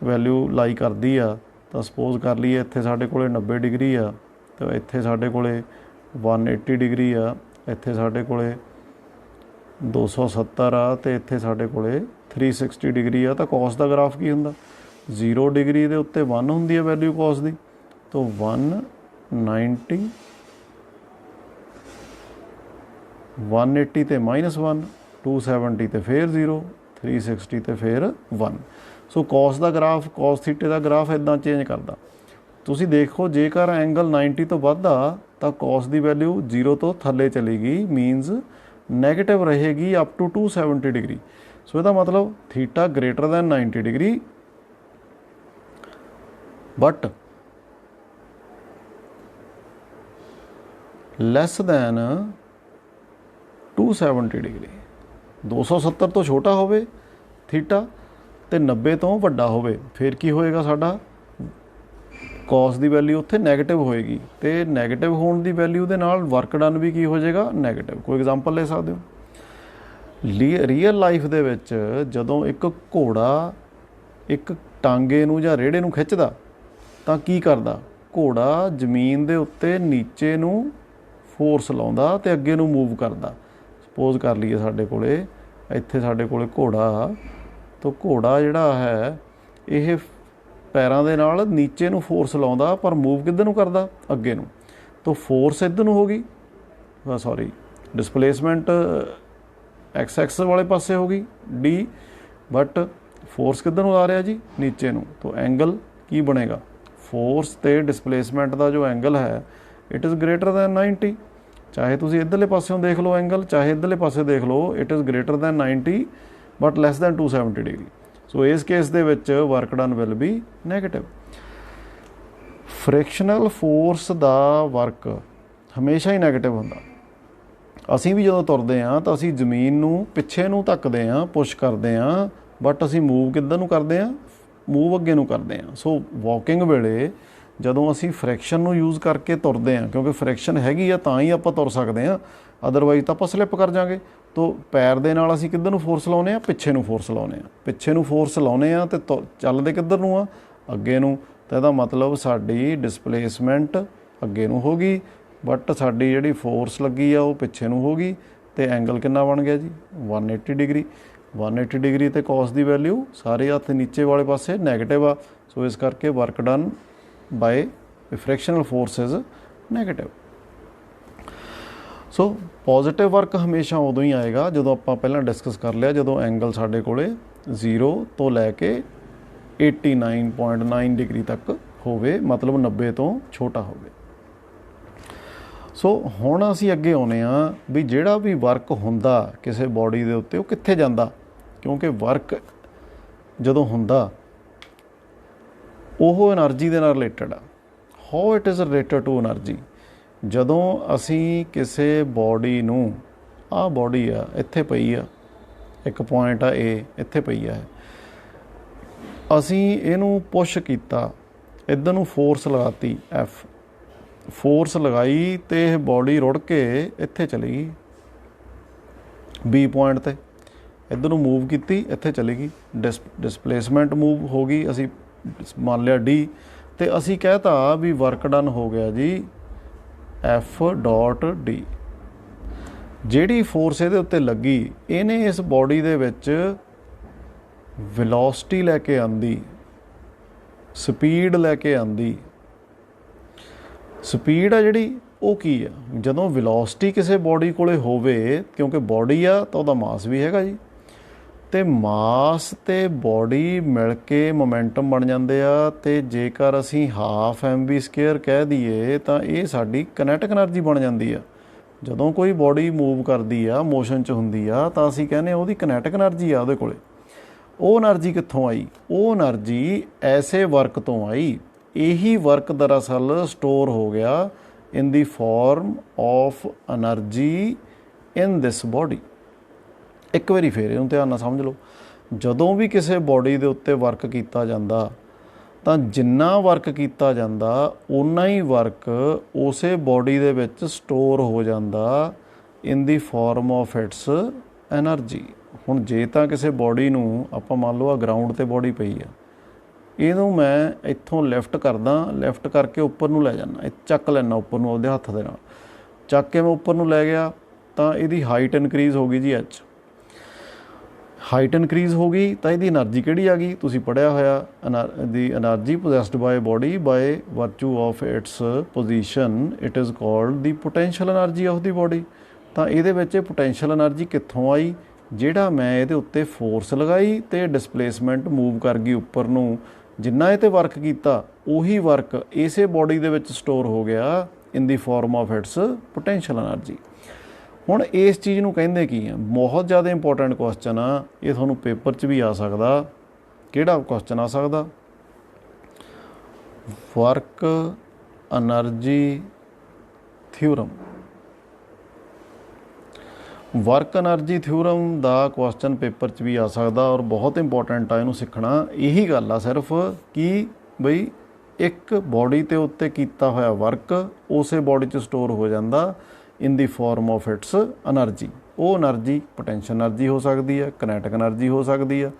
ਵੈਲਿਊ ਲਾਈ ਕਰਦੀ ਆ, ਤਾਂ ਸਪੋਜ਼ ਕਰ ਲਈਏ ਇੱਥੇ ਸਾਡੇ ਕੋਲ 90 ਡਿਗਰੀ ਆ, ਅਤੇ ਇੱਥੇ ਸਾਡੇ ਕੋਲ 180 ਡਿਗਰੀ ਆ, ਇੱਥੇ ਸਾਡੇ ਕੋਲ 270 ਆ, ਅਤੇ ਇੱਥੇ ਸਾਡੇ ਕੋਲ 360 ਡਿਗਰੀ ਆ। ਤਾਂ ਕੌਸ ਦਾ ਗ੍ਰਾਫ ਕੀ ਹੁੰਦਾ? 0 ਡਿਗਰੀ ਦੇ ਉੱਤੇ 1 ਹੁੰਦੀ ਹੈ ਵੈਲਿਊ ਕੌਸ ਦੀ, ਤਾਂ 190, 180 ਤੇ -1, 270 ਤੇ ਫਿਰ 0, 360 ਤੇ ਫਿਰ 1। ਸੋ ਕੌਸ ਦਾ ਗ੍ਰਾਫ, ਕੌਸ ਥੀਟੇ ਦਾ ਗ੍ਰਾਫ ਇੱਦਾਂ ਚੇਂਜ ਕਰਦਾ। ਤੁਸੀਂ ਦੇਖੋ, ਜੇਕਰ ਐਂਗਲ 90 ਤੋਂ ਵੱਧ ਆ ਤਾਂ ਕੌਸ ਦੀ ਵੈਲਿਊ 0 ਤੋਂ ਥੱਲੇ ਚਲੀ ਗਈ, ਮੀਨਜ਼ ਨੈਗੇਟਿਵ ਰਹੇਗੀ ਅਪ ਟੂ 270 ਡਿਗਰੀ। ਸੋ ਇਹਦਾ ਮਤਲਬ theta greater than 90 degree but less than 270 degree. 270 ਤੋਂ ਛੋਟਾ ਹੋਵੇ ਥੀਟਾ ਅਤੇ 90 ਤੋਂ ਵੱਡਾ ਹੋਵੇ, ਫਿਰ ਕੀ ਹੋਏਗਾ? ਸਾਡਾ ਕੌਸ ਦੀ ਵੈਲਿਊ ਉੱਥੇ ਨੈਗੇਟਿਵ ਹੋਏਗੀ, ਅਤੇ ਨੈਗੇਟਿਵ ਹੋਣ ਦੀ ਵੈਲਿਊ ਦੇ ਨਾਲ ਵਰਕ ਡਨ ਵੀ ਕੀ ਹੋ ਜਾਏਗਾ? ਨੈਗੇਟਿਵ। ਕੋਈ ਐਗਜ਼ਾਮਪਲ ਲੈ ਸਕਦੇ ਹੋ? ਰੀਅਲ ਲਾਈਫ ਦੇ ਵਿੱਚ ਜਦੋਂ ਇੱਕ ਘੋੜਾ ਇੱਕ ਟਾਂਗੇ ਨੂੰ ਜਾਂ ਰੇੜੇ ਨੂੰ ਖਿੱਚਦਾ, ਤਾਂ ਕੀ ਕਰਦਾ? ਘੋੜਾ ਜ਼ਮੀਨ ਦੇ ਉੱਤੇ ਨੀਚੇ ਨੂੰ ਫੋਰਸ ਲਾਉਂਦਾ ਅਤੇ ਅੱਗੇ ਨੂੰ ਮੂਵ ਕਰਦਾ। ਸਪੋਜ਼ ਕਰ ਲਈਏ ਸਾਡੇ ਕੋਲ ਇੱਥੇ ਸਾਡੇ ਕੋਲ ਘੋੜਾ, ਤਾਂ ਘੋੜਾ ਜਿਹੜਾ ਹੈ ਇਹ ਪੈਰਾਂ ਦੇ ਨਾਲ ਨੀਚੇ ਨੂੰ ਫੋਰਸ ਲਾਉਂਦਾ, ਪਰ ਮੂਵ ਕਿੱਧਰ ਨੂੰ ਕਰਦਾ? ਅੱਗੇ ਨੂੰ। ਤਾਂ ਫੋਰਸ ਇੱਧਰ ਨੂੰ ਹੋ ਗਈ, ਡਿਸਪਲੇਸਮੈਂਟ ਐਕਸ ਐਕਸਿਸ ਵਾਲੇ ਪਾਸੇ ਹੋ ਗਈ ਡੀ, ਬਟ ਫੋਰਸ ਕਿੱਧਰ ਨੂੰ ਆ ਰਿਹਾ ਜੀ? ਨੀਚੇ ਨੂੰ। ਤਾਂ ਐਂਗਲ ਕੀ ਬਣੇਗਾ? ਫੋਰਸ ਅਤੇ ਡਿਸਪਲੇਸਮੈਂਟ ਦਾ ਜੋ ਐਂਗਲ ਹੈ, ਇਟ ਇਜ਼ ਗ੍ਰੇਟਰ ਦੈਨ 90। ਚਾਹੇ ਤੁਸੀਂ ਇੱਧਰਲੇ ਪਾਸਿਓਂ ਦੇਖ ਲਓ ਐਂਗਲ, ਚਾਹੇ ਇੱਧਰਲੇ ਪਾਸੇ ਦੇਖ ਲਓ, it is greater than 90 but less than 270 degree. So ਇਸ ਕੇਸ ਦੇ ਵਿੱਚ work done will be negative. Frictional force ਦਾ ਵਰਕ ਹਮੇਸ਼ਾ ਹੀ ਨੈਗੇਟਿਵ ਹੁੰਦਾ। ਅਸੀਂ ਵੀ ਜਦੋਂ ਤੁਰਦੇ ਹਾਂ ਤਾਂ ਅਸੀਂ ਜ਼ਮੀਨ ਨੂੰ ਪਿੱਛੇ ਨੂੰ ਧੱਕਦੇ ਹਾਂ, ਪੁਸ਼ ਕਰਦੇ ਹਾਂ, ਬਟ ਅਸੀਂ ਮੂਵ ਕਿੱਧਰ ਨੂੰ ਕਰਦੇ ਹਾਂ? ਮੂਵ ਅੱਗੇ ਨੂੰ ਕਰਦੇ ਹਾਂ। ਸੋ ਵਾਕਿੰਗ ਵੇਲੇ ਜਦੋਂ ਅਸੀਂ ਫ੍ਰਿਕਸ਼ਨ ਨੂੰ ਯੂਜ਼ ਕਰਕੇ ਤੁਰਦੇ ਹਾਂ, ਕਿਉਂਕਿ ਫ੍ਰਿਕਸ਼ਨ ਹੈਗੀ ਆ ਤਾਂ ਹੀ ਆਪਾਂ ਤੁਰ ਸਕਦੇ ਹਾਂ, ਅਦਰਵਾਈਜ਼ ਤਾਂ ਆਪਾਂ ਸਲਿੱਪ ਕਰ ਜਾਵਾਂਗੇ। ਤੋ ਪੈਰ ਦੇ ਨਾਲ ਅਸੀਂ ਕਿੱਧਰ ਨੂੰ ਫੋਰਸ ਲਾਉਂਦੇ ਹਾਂ? ਪਿੱਛੇ ਨੂੰ ਫੋਰਸ ਲਾਉਂਦੇ ਹਾਂ। ਪਿੱਛੇ ਨੂੰ ਫੋਰਸ ਲਾਉਂਦੇ ਹਾਂ ਅਤੇ ਚੱਲਦੇ ਕਿੱਧਰ ਨੂੰ ਆ? ਅੱਗੇ ਨੂੰ। ਤਾਂ ਇਹਦਾ ਮਤਲਬ ਸਾਡੀ ਡਿਸਪਲੇਸਮੈਂਟ ਅੱਗੇ ਨੂੰ ਹੋ ਗਈ, ਬਟ ਸਾਡੀ ਜਿਹੜੀ ਫੋਰਸ ਲੱਗੀ ਆ ਉਹ ਪਿੱਛੇ ਨੂੰ ਹੋ ਗਈ। ਅਤੇ ਐਂਗਲ ਕਿੰਨਾ ਬਣ ਗਿਆ ਜੀ? 180 ਡਿਗਰੀ। 180 ਡਿਗਰੀ ਅਤੇ ਕੋਸ ਦੀ ਵੈਲਿਊ ਸਾਰੇ ਹੱਥ ਨੀਚੇ ਵਾਲੇ ਪਾਸੇ ਨੈਗੇਟਿਵ ਆ। ਸੋ ਇਸ ਕਰਕੇ work done by frictional force is negative. So positive work ਹਮੇਸ਼ਾ ਉਦੋਂ ਹੀ ਆਏਗਾ ਜਦੋਂ ਆਪਾਂ ਪਹਿਲਾਂ ਡਿਸਕਸ ਕਰ ਲਿਆ, ਜਦੋਂ ਐਂਗਲ ਸਾਡੇ ਕੋਲ 0 ਤੋਂ ਲੈ ਕੇ 89.9 ਡਿਗਰੀ ਤੱਕ ਹੋਵੇ, ਮਤਲਬ 90 ਤੋਂ ਛੋਟਾ ਹੋਵੇ। ਸੋ ਹੁਣ ਅਸੀਂ ਅੱਗੇ ਆਉਂਦੇ ਹਾਂ ਵੀ ਜਿਹੜਾ ਵੀ ਵਰਕ ਹੁੰਦਾ ਕਿਸੇ ਬੋਡੀ ਦੇ ਉੱਤੇ ਉਹ ਕਿੱਥੇ ਜਾਂਦਾ, ਕਿਉਂਕਿ ਵਰਕ ਜਦੋਂ ਹੁੰਦਾ ਉਹ ਐਨਰਜੀ ਦੇ ਨਾਲ ਰਿਲੇਟਡ ਆ। How it is related to energy? ਜਦੋਂ ਅਸੀਂ ਕਿਸੇ ਬੋਡੀ ਨੂੰ, ਆਹ ਬੋਡੀ ਆ ਇੱਥੇ ਪਈ ਆ, ਇੱਕ ਪੁਆਇੰਟ ਆ A, ਇੱਥੇ ਪਈ ਆ, ਅਸੀਂ ਇਹਨੂੰ ਪੁਸ਼ ਕੀਤਾ, ਇੱਧਰ ਨੂੰ ਫੋਰਸ ਲਗਾਤੀ F, ਫੋਰਸ ਲਗਾਈ ਅਤੇ ਇਹ ਬੋਡੀ ਰੁੜ ਕੇ ਇੱਥੇ ਚਲੀ ਗਈ B ਪੁਆਇੰਟ 'ਤੇ, ਇੱਧਰ ਨੂੰ ਮੂਵ ਕੀਤੀ, ਇੱਥੇ ਚਲੀ ਗਈ, ਡਿਸਪਲੇਸਮੈਂਟ ਮੂਵ ਹੋ ਗਈ, ਅਸੀਂ ਮੰਨ ਲਿਆ D, ਅਤੇ ਅਸੀਂ ਕਹਿਤਾ ਵੀ ਵਰਕ ਡਨ ਹੋ ਗਿਆ ਜੀ F.D। ਜਿਹੜੀ ਫੋਰਸ ਇਹਦੇ ਉੱਤੇ ਲੱਗੀ, ਇਹਨੇ ਇਸ ਬੋਡੀ ਦੇ ਵਿੱਚ ਵੈਲੋਸਿਟੀ ਲੈ ਕੇ ਆਂਦੀ, ਸਪੀਡ ਲੈ ਕੇ ਆਂਦੀ। ਸਪੀਡ ਆ ਜਿਹੜੀ ਉਹ ਕੀ ਆ? ਜਦੋਂ ਵੈਲੋਸਿਟੀ ਕਿਸੇ ਬੋਡੀ ਕੋਲੇ ਹੋਵੇ, ਕਿਉਂਕਿ ਬੋਡੀ ਆ ਤਾਂ ਉਹਦਾ ਮਾਸ ਵੀ ਹੈਗਾ ਜੀ, ਅਤੇ ਮਾਸ ਅਤੇ ਬੋਡੀ ਮਿਲ ਕੇ ਮੋਮੈਂਟਮ ਬਣ ਜਾਂਦੇ ਆ। ਅਤੇ ਜੇਕਰ ਅਸੀਂ ਹਾਫ mv² ਕਹਿ ਦਈਏ ਤਾਂ ਇਹ ਸਾਡੀ ਕਨੈਟਿਕ ਐਨਰਜੀ ਬਣ ਜਾਂਦੀ ਆ। ਜਦੋਂ ਕੋਈ ਬੋਡੀ ਮੂਵ ਕਰਦੀ ਆ, ਮੋਸ਼ਨ 'ਚ ਹੁੰਦੀ ਆ, ਤਾਂ ਅਸੀਂ ਕਹਿੰਦੇ ਉਹਦੀ ਕਨੈਟਿਕ ਐਨਰਜੀ ਆ ਉਹਦੇ ਕੋਲੇ। ਉਹ ਐਨਰਜੀ ਕਿੱਥੋਂ ਆਈ? ਉਹ ਐਨਰਜੀ ਐਸੇ ਵਰਕ ਤੋਂ ਆਈ। ਇਹੀ ਵਰਕ ਦਰਅਸਲ ਸਟੋਰ ਹੋ ਗਿਆ ਇਨ ਦੀ farm of energy in this body. ਇੱਕ ਵਾਰੀ ਫੇਰ ਇਹਨੂੰ ਧਿਆਨ ਨਾਲ ਸਮਝ ਲਓ, ਜਦੋਂ ਵੀ ਕਿਸੇ ਬੋਡੀ ਦੇ ਉੱਤੇ ਵਰਕ ਕੀਤਾ ਜਾਂਦਾ ਤਾਂ ਜਿੰਨਾ ਵਰਕ ਕੀਤਾ ਜਾਂਦਾ ਓਨਾ ਹੀ ਵਰਕ ਉਸੇ ਬੋਡੀ ਦੇ ਵਿੱਚ ਸਟੋਰ ਹੋ ਜਾਂਦਾ ਇਨ ਦੀ ਫਾਰਮ ਆਫ ਇਟਸ ਐਨਰਜੀ। ਹੁਣ ਜੇ ਤਾਂ ਕਿਸੇ ਬੋਡੀ ਨੂੰ ਆਪਾਂ ਮੰਨ ਲਓ ਆ ਗਰਾਊਂਡ 'ਤੇ ਬੋਡੀ ਪਈ ਆ, ਇਹਨੂੰ ਮੈਂ ਇੱਥੋਂ ਲਿਫਟ ਕਰਦਾ, ਲਿਫਟ ਕਰਕੇ ਉੱਪਰ ਨੂੰ ਲੈ ਜਾਂਦਾ, ਚੱਕ ਲੈਣਾ ਉੱਪਰ ਨੂੰ ਉਹਦੇ ਹੱਥ ਦੇ ਨਾਲ, ਚੱਕ ਕੇ ਮੈਂ ਉੱਪਰ ਨੂੰ ਲੈ ਗਿਆ ਤਾਂ ਇਹਦੀ ਹਾਈਟ ਇਨਕਰੀਜ਼ ਹੋ ਗਈ ਜੀ H। ਹਾਈਟ ਇਨਕਰੀਜ਼ ਹੋ ਗਈ ਤਾਂ ਇਹਦੀ ਐਨਰਜੀ ਕਿਹੜੀ ਆ ਗਈ? ਤੁਸੀਂ ਪੜ੍ਹਿਆ ਹੋਇਆ, the energy possessed by body by virtue of its position it is called the potential energy of the body. ਤਾਂ ਇਹਦੇ ਵਿੱਚ ਇਹ ਪੋਟੈਂਸ਼ੀਅਲ ਐਨਰਜੀ ਕਿੱਥੋਂ ਆਈ? ਜਿਹੜਾ ਮੈਂ ਇਹਦੇ ਉੱਤੇ ਫੋਰਸ ਲਗਾਈ ਅਤੇ ਡਿਸਪਲੇਸਮੈਂਟ ਮੂਵ ਕਰ ਗਈ ਉੱਪਰ ਨੂੰ, ਜਿੰਨਾ ਇਹ 'ਤੇ ਵਰਕ ਕੀਤਾ ਉਹੀ ਵਰਕ ਇਸੇ ਬੋਡੀ ਦੇ ਵਿੱਚ ਸਟੋਰ ਹੋ ਗਿਆ ਇਨ ਦੀ farm of its potential energy. ਹੁਣ ਇਸ ਚੀਜ਼ ਨੂੰ ਕਹਿੰਦੇ ਕੀ ਆ? ਬਹੁਤ ਜ਼ਿਆਦਾ ਇੰਪੋਰਟੈਂਟ ਕੁਐਸਚਨ ਆ ਇਹ, ਤੁਹਾਨੂੰ ਪੇਪਰ 'ਚ ਵੀ ਆ ਸਕਦਾ। ਕਿਹੜਾ ਕੁਐਸਚਨ ਆ ਸਕਦਾ? Work energy theorem. Work energy theorem ਦਾ ਕੁਐਸਚਨ ਪੇਪਰ 'ਚ ਵੀ ਆ ਸਕਦਾ ਔਰ ਬਹੁਤ ਇੰਪੋਰਟੈਂਟ ਆ ਇਹਨੂੰ ਸਿੱਖਣਾ। ਇਹੀ ਗੱਲ ਆ ਸਿਰਫ ਕਿ ਬਈ ਇੱਕ ਬੋਡੀ 'ਤੇ ਉੱਤੇ ਕੀਤਾ ਹੋਇਆ ਵਰਕ ਉਸੇ ਬੋਡੀ 'ਚ ਸਟੋਰ ਹੋ ਜਾਂਦਾ ਇਨ ਦੀ ਫਾਰਮ ਆਫ ਇਟਸ ਐਨਰਜੀ। ਉਹ ਐਨਰਜੀ ਪੋਟੈਂਸ਼ੀਅਲ ਐਨਰਜੀ ਹੋ ਸਕਦੀ ਹੈ, ਕਨੈਟਿਕ ਐਨਰਜੀ ਹੋ ਸਕਦੀ ਆ,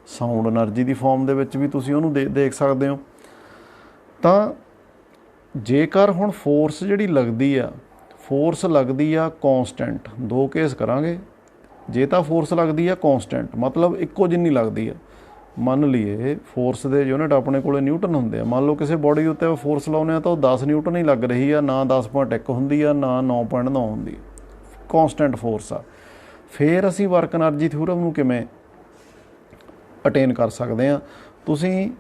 ਸਾਊਂਡ ਐਨਰਜੀ ਦੀ ਫਾਰਮ ਦੇ ਵਿੱਚ ਵੀ ਤੁਸੀਂ ਉਹਨੂੰ ਦੇਖ ਸਕਦੇ ਹੋ। ਤਾਂ ਜੇਕਰ ਹੁਣ ਫੋਰਸ ਜਿਹੜੀ ਲੱਗਦੀ ਆ, ਫੋਰਸ ਲੱਗਦੀ ਆ ਕੌਂਸਟੈਂਟ, ਦੋ ਕੇਸ ਕਰਾਂਗੇ। ਜੇ ਤਾਂ ਫੋਰਸ ਲੱਗਦੀ ਆ ਕੌਂਸਟੈਂਟ ਮਤਲਬ ਇੱਕੋ ਜਿੰਨੀ ਲੱਗਦੀ ਆ, ਮੰਨ ਲਈਏ ਫੋਰਸ ਦੇ ਯੂਨਿਟ ਆਪਣੇ ਕੋਲ ਨਿਊਟਨ ਹੁੰਦੇ ਆ, ਮੰਨ ਲਓ ਕਿਸੇ ਬੋਡੀ ਉੱਤੇ ਫੋਰਸ ਲਾਉਂਦੇ ਆ ਤਾਂ ਉਹ 10 ਨਿਊਟਨ ਹੀ ਲੱਗ ਰਹੀ ਆ, ਨਾ 10.1 ਹੁੰਦੀ ਆ ਨਾ 9.9 ਹੁੰਦੀ, ਕੌਂਸਟੈਂਟ ਫੋਰਸ ਆ। ਫਿਰ ਅਸੀਂ ਵਰਕ ਐਨਰਜੀ ਥਿਊਰਮ ਨੂੰ ਕਿਵੇਂ ਅਟੇਨ ਕਰ ਸਕਦੇ ਹਾਂ? ਤੁਸੀਂ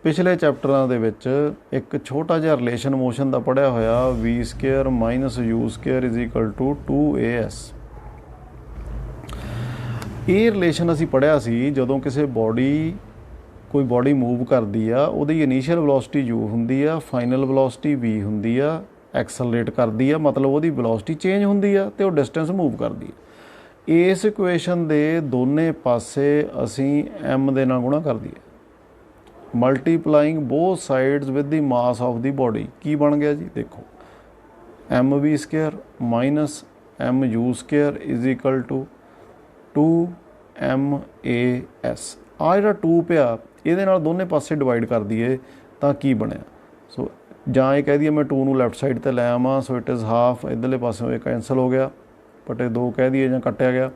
ਪਿਛਲੇ ਚੈਪਟਰਾਂ ਦੇ ਵਿੱਚ ਇੱਕ ਛੋਟਾ ਜਿਹਾ ਰਿਲੇਸ਼ਨ ਮੋਸ਼ਨ ਦਾ ਪੜ੍ਹਿਆ ਹੋਇਆ, v² - u² = 2as। ਇਹ ਰਿਲੇਸ਼ਨ ਅਸੀਂ ਪੜ੍ਹਿਆ ਸੀ ਜਦੋਂ ਕਿਸੇ ਕੋਈ ਬੋਡੀ ਮੂਵ ਕਰਦੀ ਆ, ਉਹਦੀ ਇਨੀਸ਼ੀਅਲ ਵੈਲੋਸਿਟੀ u ਹੁੰਦੀ ਆ, ਫਾਈਨਲ ਵੈਲੋਸਿਟੀ v ਹੁੰਦੀ ਆ, ਐਕਸਲਰੇਟ ਕਰਦੀ ਆ, मतलब ਉਹਦੀ ਵੈਲੋਸਿਟੀ ਚੇਂਜ ਹੁੰਦੀ ਆ ਤੇ ਉਹ ਡਿਸਟੈਂਸ ਮੂਵ ਕਰਦੀ ਆ। ਇਸ ਇਕੁਏਸ਼ਨ ਦੇ ਦੋਨੇ ਪਾਸੇ ਅਸੀਂ m ਦੇ ਨਾਲ ਗੁਣਾ ਕਰ ਦਈਏ, multiplying both sides with the mass of the body. की बन गया जी, देखो M V square minus M U square is equal to 2 MAS। आ जो 2 पिया ये दोनों पासे डिवाइड कर दिए तो की बनया, सो ਜਾਂ ਇਹ ਕਹਿ ਦਈਏ मैं 2 ਨੂੰ ਲੈਫਟ ਸਾਈਡ ਤੇ ਲੈ ਆਵਾਂ, ਸੋ ਇਟ ਇਜ਼ ਹਾਫ, ਇੱਧਰਲੇ ਪਾਸਿਓਂ ਇਹ ਕੈਂਸਲ ਹੋ ਗਿਆ, ਬਟੇ 2 ਕਹਿ ਦਈਏ ਜਾਂ ਕੱਟਿਆ ਗਿਆ।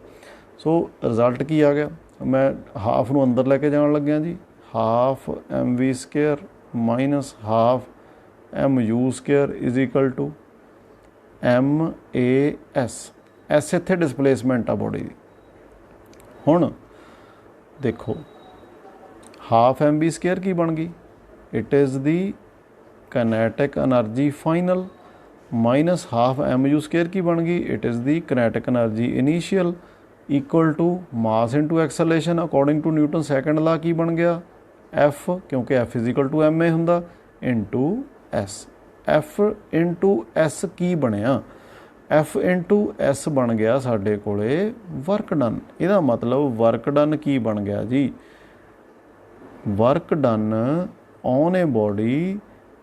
ਸੋ ਰਿਜ਼ਲਟ ਕੀ ਆ ਗਿਆ, ਮੈਂ ਹਾਫ ਨੂੰ ਅੰਦਰ ਲੈ ਕੇ ਜਾਣ ਲੱਗਿਆ ਜੀ, half MV square minus half MU square is equal to MAS। S ਇੱਥੇ ਡਿਸਪਲੇਸਮੈਂਟ ਆ ਬੋਡੀ ਦੀ। ਹੁਣ ਦੇਖੋ ਹਾਫ MV ਸਕੇਅਰ ਕੀ ਬਣ ਗਈ, it is the kinetic energy final minus half MU square की बन गई, it is the kinetic energy initial equal to mass into acceleration according to Newton second law की बन गया F, क्योंकि F is equal to MA हुंदा, into S। F into S की बनया, F इंटू S बन गया साडे कोले वर्क डन। इहदा मतलब वर्क डन की बन गया जी, work done on a body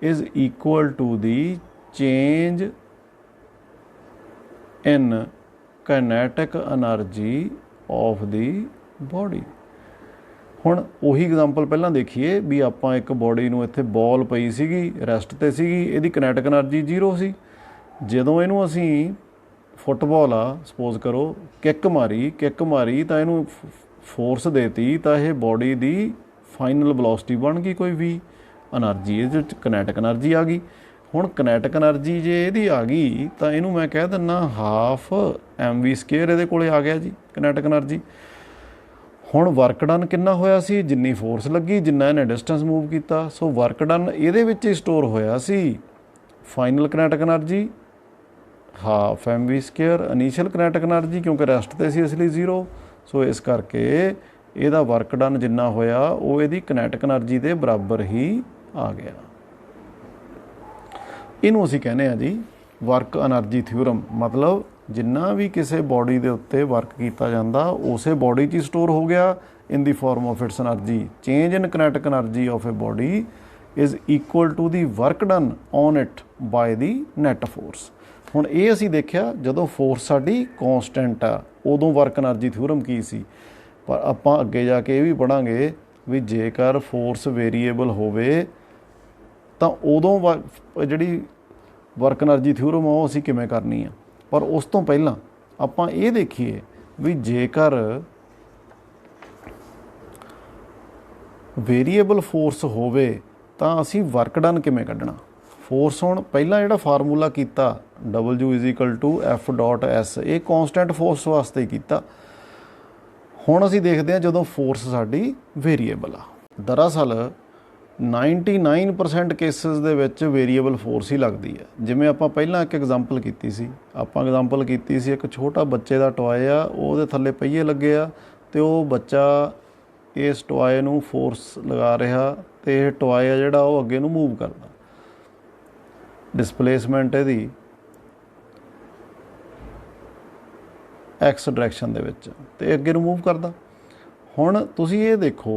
is equal to the change in kinetic energy of the body। ਹੁਣ ਉਹੀ ਐਗਜ਼ਾਮਪਲ ਪਹਿਲਾਂ ਦੇਖੀਏ ਵੀ ਆਪਾਂ ਇੱਕ ਬੋਡੀ ਨੂੰ ਇੱਥੇ ਬੋਲ ਪਈ ਸੀਗੀ, ਰੈਸਟ ਤੇ ਸੀਗੀ, ਇਹਦੀ ਕਿਨੈਟਿਕ એનર્ਜੀ 0 ਸੀ। ਜਦੋਂ ਇਹਨੂੰ ਅਸੀਂ ਫੁੱਟਬਾਲ ਆ ਸਪੋਜ਼ ਕਰੋ ਕਿੱਕ ਮਾਰੀ ਤਾਂ ਇਹਨੂੰ ਫੋਰਸ ਦੇਤੀ ਤਾਂ ਇਹ ਬੋਡੀ ਦੀ ਫਾਈਨਲ ਵੈਲੋਸਿਟੀ ਬਣ ਗਈ ਕੋਈ ਵੀ एनर्जी, ये किनेटिक एनर्जी आ गई। हुण किनेटिक एनर्जी जे इहदी आ गई तो इनू मैं कह दिना हाफ MV स्केयर इहदे कोले आ गया जी किनेटिक एनर्जी। हुण वर्क डन किन्ना होया सी, जिन्नी फोर्स लगी जिन्ना इहने डिस्टेंस मूव किया, सो वर्क डन इहदे विच ही स्टोर होया सी। Final kinetic energy half MV square, initial kinetic energy क्योंकि रेस्ट ते सी इसलिए 0, सो इस करके ਇਹਦਾ वर्क डन जिन्ना होया वो ਇਹਦੀ किनेटिक एनर्जी ਦੇ बराबर ही आ गया। ਇਹਨੂੰ ਅਸੀਂ ਕਹਿੰਦੇ ਆ ਜੀ वर्क एनर्जी थ्योरम। मतलब जिन्ना भी किसी बॉडी के उत्ते वर्क किया जाता उस बॉडी च स्टोर हो गया in the form of its energy. Change in kinetic energy of a body is equal to the work done on it by the net force. हुण ये असीं देखिया जदों फोर्स साडी कॉन्सटेंट आ उदों वर्क एनर्जी थ्योरम की सी, पर आपां अगे जाके ये भी पढ़ांगे भी जेकर फोर्स वेरीएबल होवे तो उदों जिहड़ी वर्क एनर्जी थ्योरम आ असीं किवें करनी आ। पर उस तो पहलां आपां ये देखीए भी जेकर वेरीएबल फोर्स होवे तो असीं वर्क डन किवें कढना। फोर्स हुण पहलां जिहड़ा फार्मूला कीता W is equal to F dot S, ये कॉन्सटेंट फोर्स वास्ते कीता। हुण असीं देखते हैं जदों फोर्स साडी वेरीएबल आ। दरअसल 99% केसिस दे विच वेरीएबल फोर्स ही लगदी है। जिवें आपां पहिलां एक एग्जाम्पल कीती सी, आपां एग्जाम्पल कीती सी एक छोटा बच्चे दा टॉय आ, ਉਹਦੇ थल्ले पहिए लगे आ ते ਉਹ ਬੱਚਾ इस टॉय नूं फोर्स लगा रहा ते ਇਹ टॉय आ ਜਿਹੜਾ ਉਹ ਅੱਗੇ ਨੂੰ मूव करदा। डिसप्लेसमेंट ਇਹਦੀ एक्स डायरैक्शन दे विच ते अगे ਨੂੰ मूव करदा। हुण तुसीं ये देखो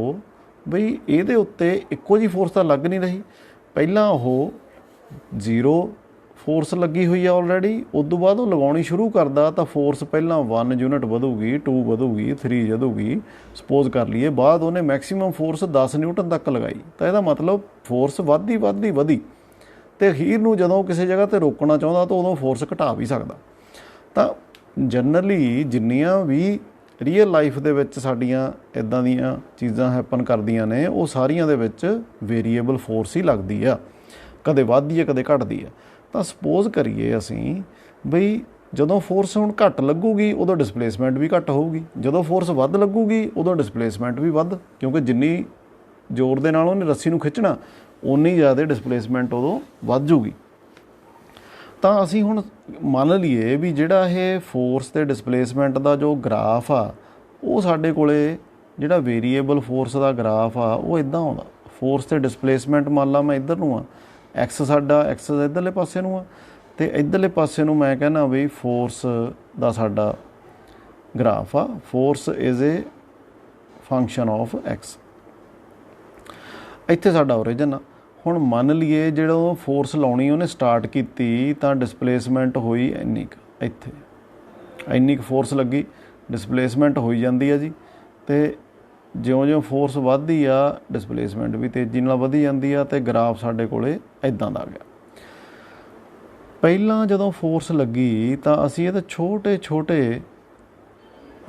बई ਇਹਦੇ ਉੱਤੇ ਇੱਕੋ जी फोर्स ਤਾਂ ਲੱਗ नहीं रही। ਪਹਿਲਾਂ ਉਹ 0 फोर्स लगी हुई है ऑलरेडी, उदों बाद वो लगाउणी शुरू करदा तो फोर्स पहला 1 यूनिट वधूगी, 2 वधूगी, 3 वधूगी, सपोज कर लीए बाद उन्हें मैक्सीमम फोर्स 10 न्यूटन तक लगाई। तो यदा मतलब फोर्स वधी तो अखीर नूं जदों किसी जगह पर रोकना चाहता तो उदों फोर्स घटा भी सकदा। तो जनरली जिन्नियां भी रीयल लाइफ दे विच साडियां इदां दीयां चीज़ां हैपन करदियां ने वो सारियां दे विच वेरीएबल फोर्स ही लगदी आ, कदे वधदी है कदे घटदी है। तो सपोज करिए असीं बई जदों फोर्स हुण घट लगूगी उदों डिसप्लेसमेंट भी घट होगी, जदों फोर्स वध लगूगी उदों डिसप्लेसमेंट भी वध, क्योंकि जिन्नी जोर दे नाल उहने रस्सी नूं खिच्चना उन्नी ज़्यादा डिसप्लेसमेंट उदों वध जूगी। तो असीं हुण मान लीए भी जिहड़ा ये फोर्स ते डिसप्लेसमेंट दा जो ग्राफ आ वो साडे कोले जिहड़ा वेरीएबल फोर्स दा ग्राफ आ वो इदां आउंदा। फोर्स ते डिसप्लेसमेंट मान ला मैं इधर नूं आ, एक्स साडा एक्स इधरले पासे नूं आ, ਤੇ ਇਧਰਲੇ ਪਾਸੇ ਨੂੰ ਮੈਂ ਕਹਿੰਦਾ ਵੀ ਫੋਰਸ ਦਾ ਸਾਡਾ ਗ੍ਰਾਫ ਆ। Force is a function of X. ਇੱਥੇ ਸਾਡਾ ਓਰੀਜਨ ਆ। ਹੁਣ ਮੰਨ ਲਈਏ ਜਦੋਂ ਫੋਰਸ ਲਾਉਣੀ ਉਹਨੇ ਸਟਾਰਟ ਕੀਤੀ ਤਾਂ ਡਿਸਪਲੇਸਮੈਂਟ ਹੋਈ ਇੰਨੀ ਕੁ, ਇੱਥੇ ਇੰਨੀ ਕੁ ਫੋਰਸ ਲੱਗੀ, ਡਿਸਪਲੇਸਮੈਂਟ ਹੋਈ ਜਾਂਦੀ ਆ ਜੀ। ਅਤੇ ਜਿਉਂ-ਜਿਉਂ ਫੋਰਸ ਵੱਧਦੀ ਆ ਡਿਸਪਲੇਸਮੈਂਟ ਵੀ ਤੇਜ਼ੀ ਨਾਲ ਵਧੀ ਜਾਂਦੀ ਆ। ਅਤੇ ਗ੍ਰਾਫ ਸਾਡੇ ਕੋਲ ਇੱਦਾਂ ਦਾ ਆ ਗਿਆ। ਪਹਿਲਾਂ ਜਦੋਂ ਫੋਰਸ ਲੱਗੀ ਤਾਂ ਅਸੀਂ ਇਹਦੇ ਛੋਟੇ-ਛੋਟੇ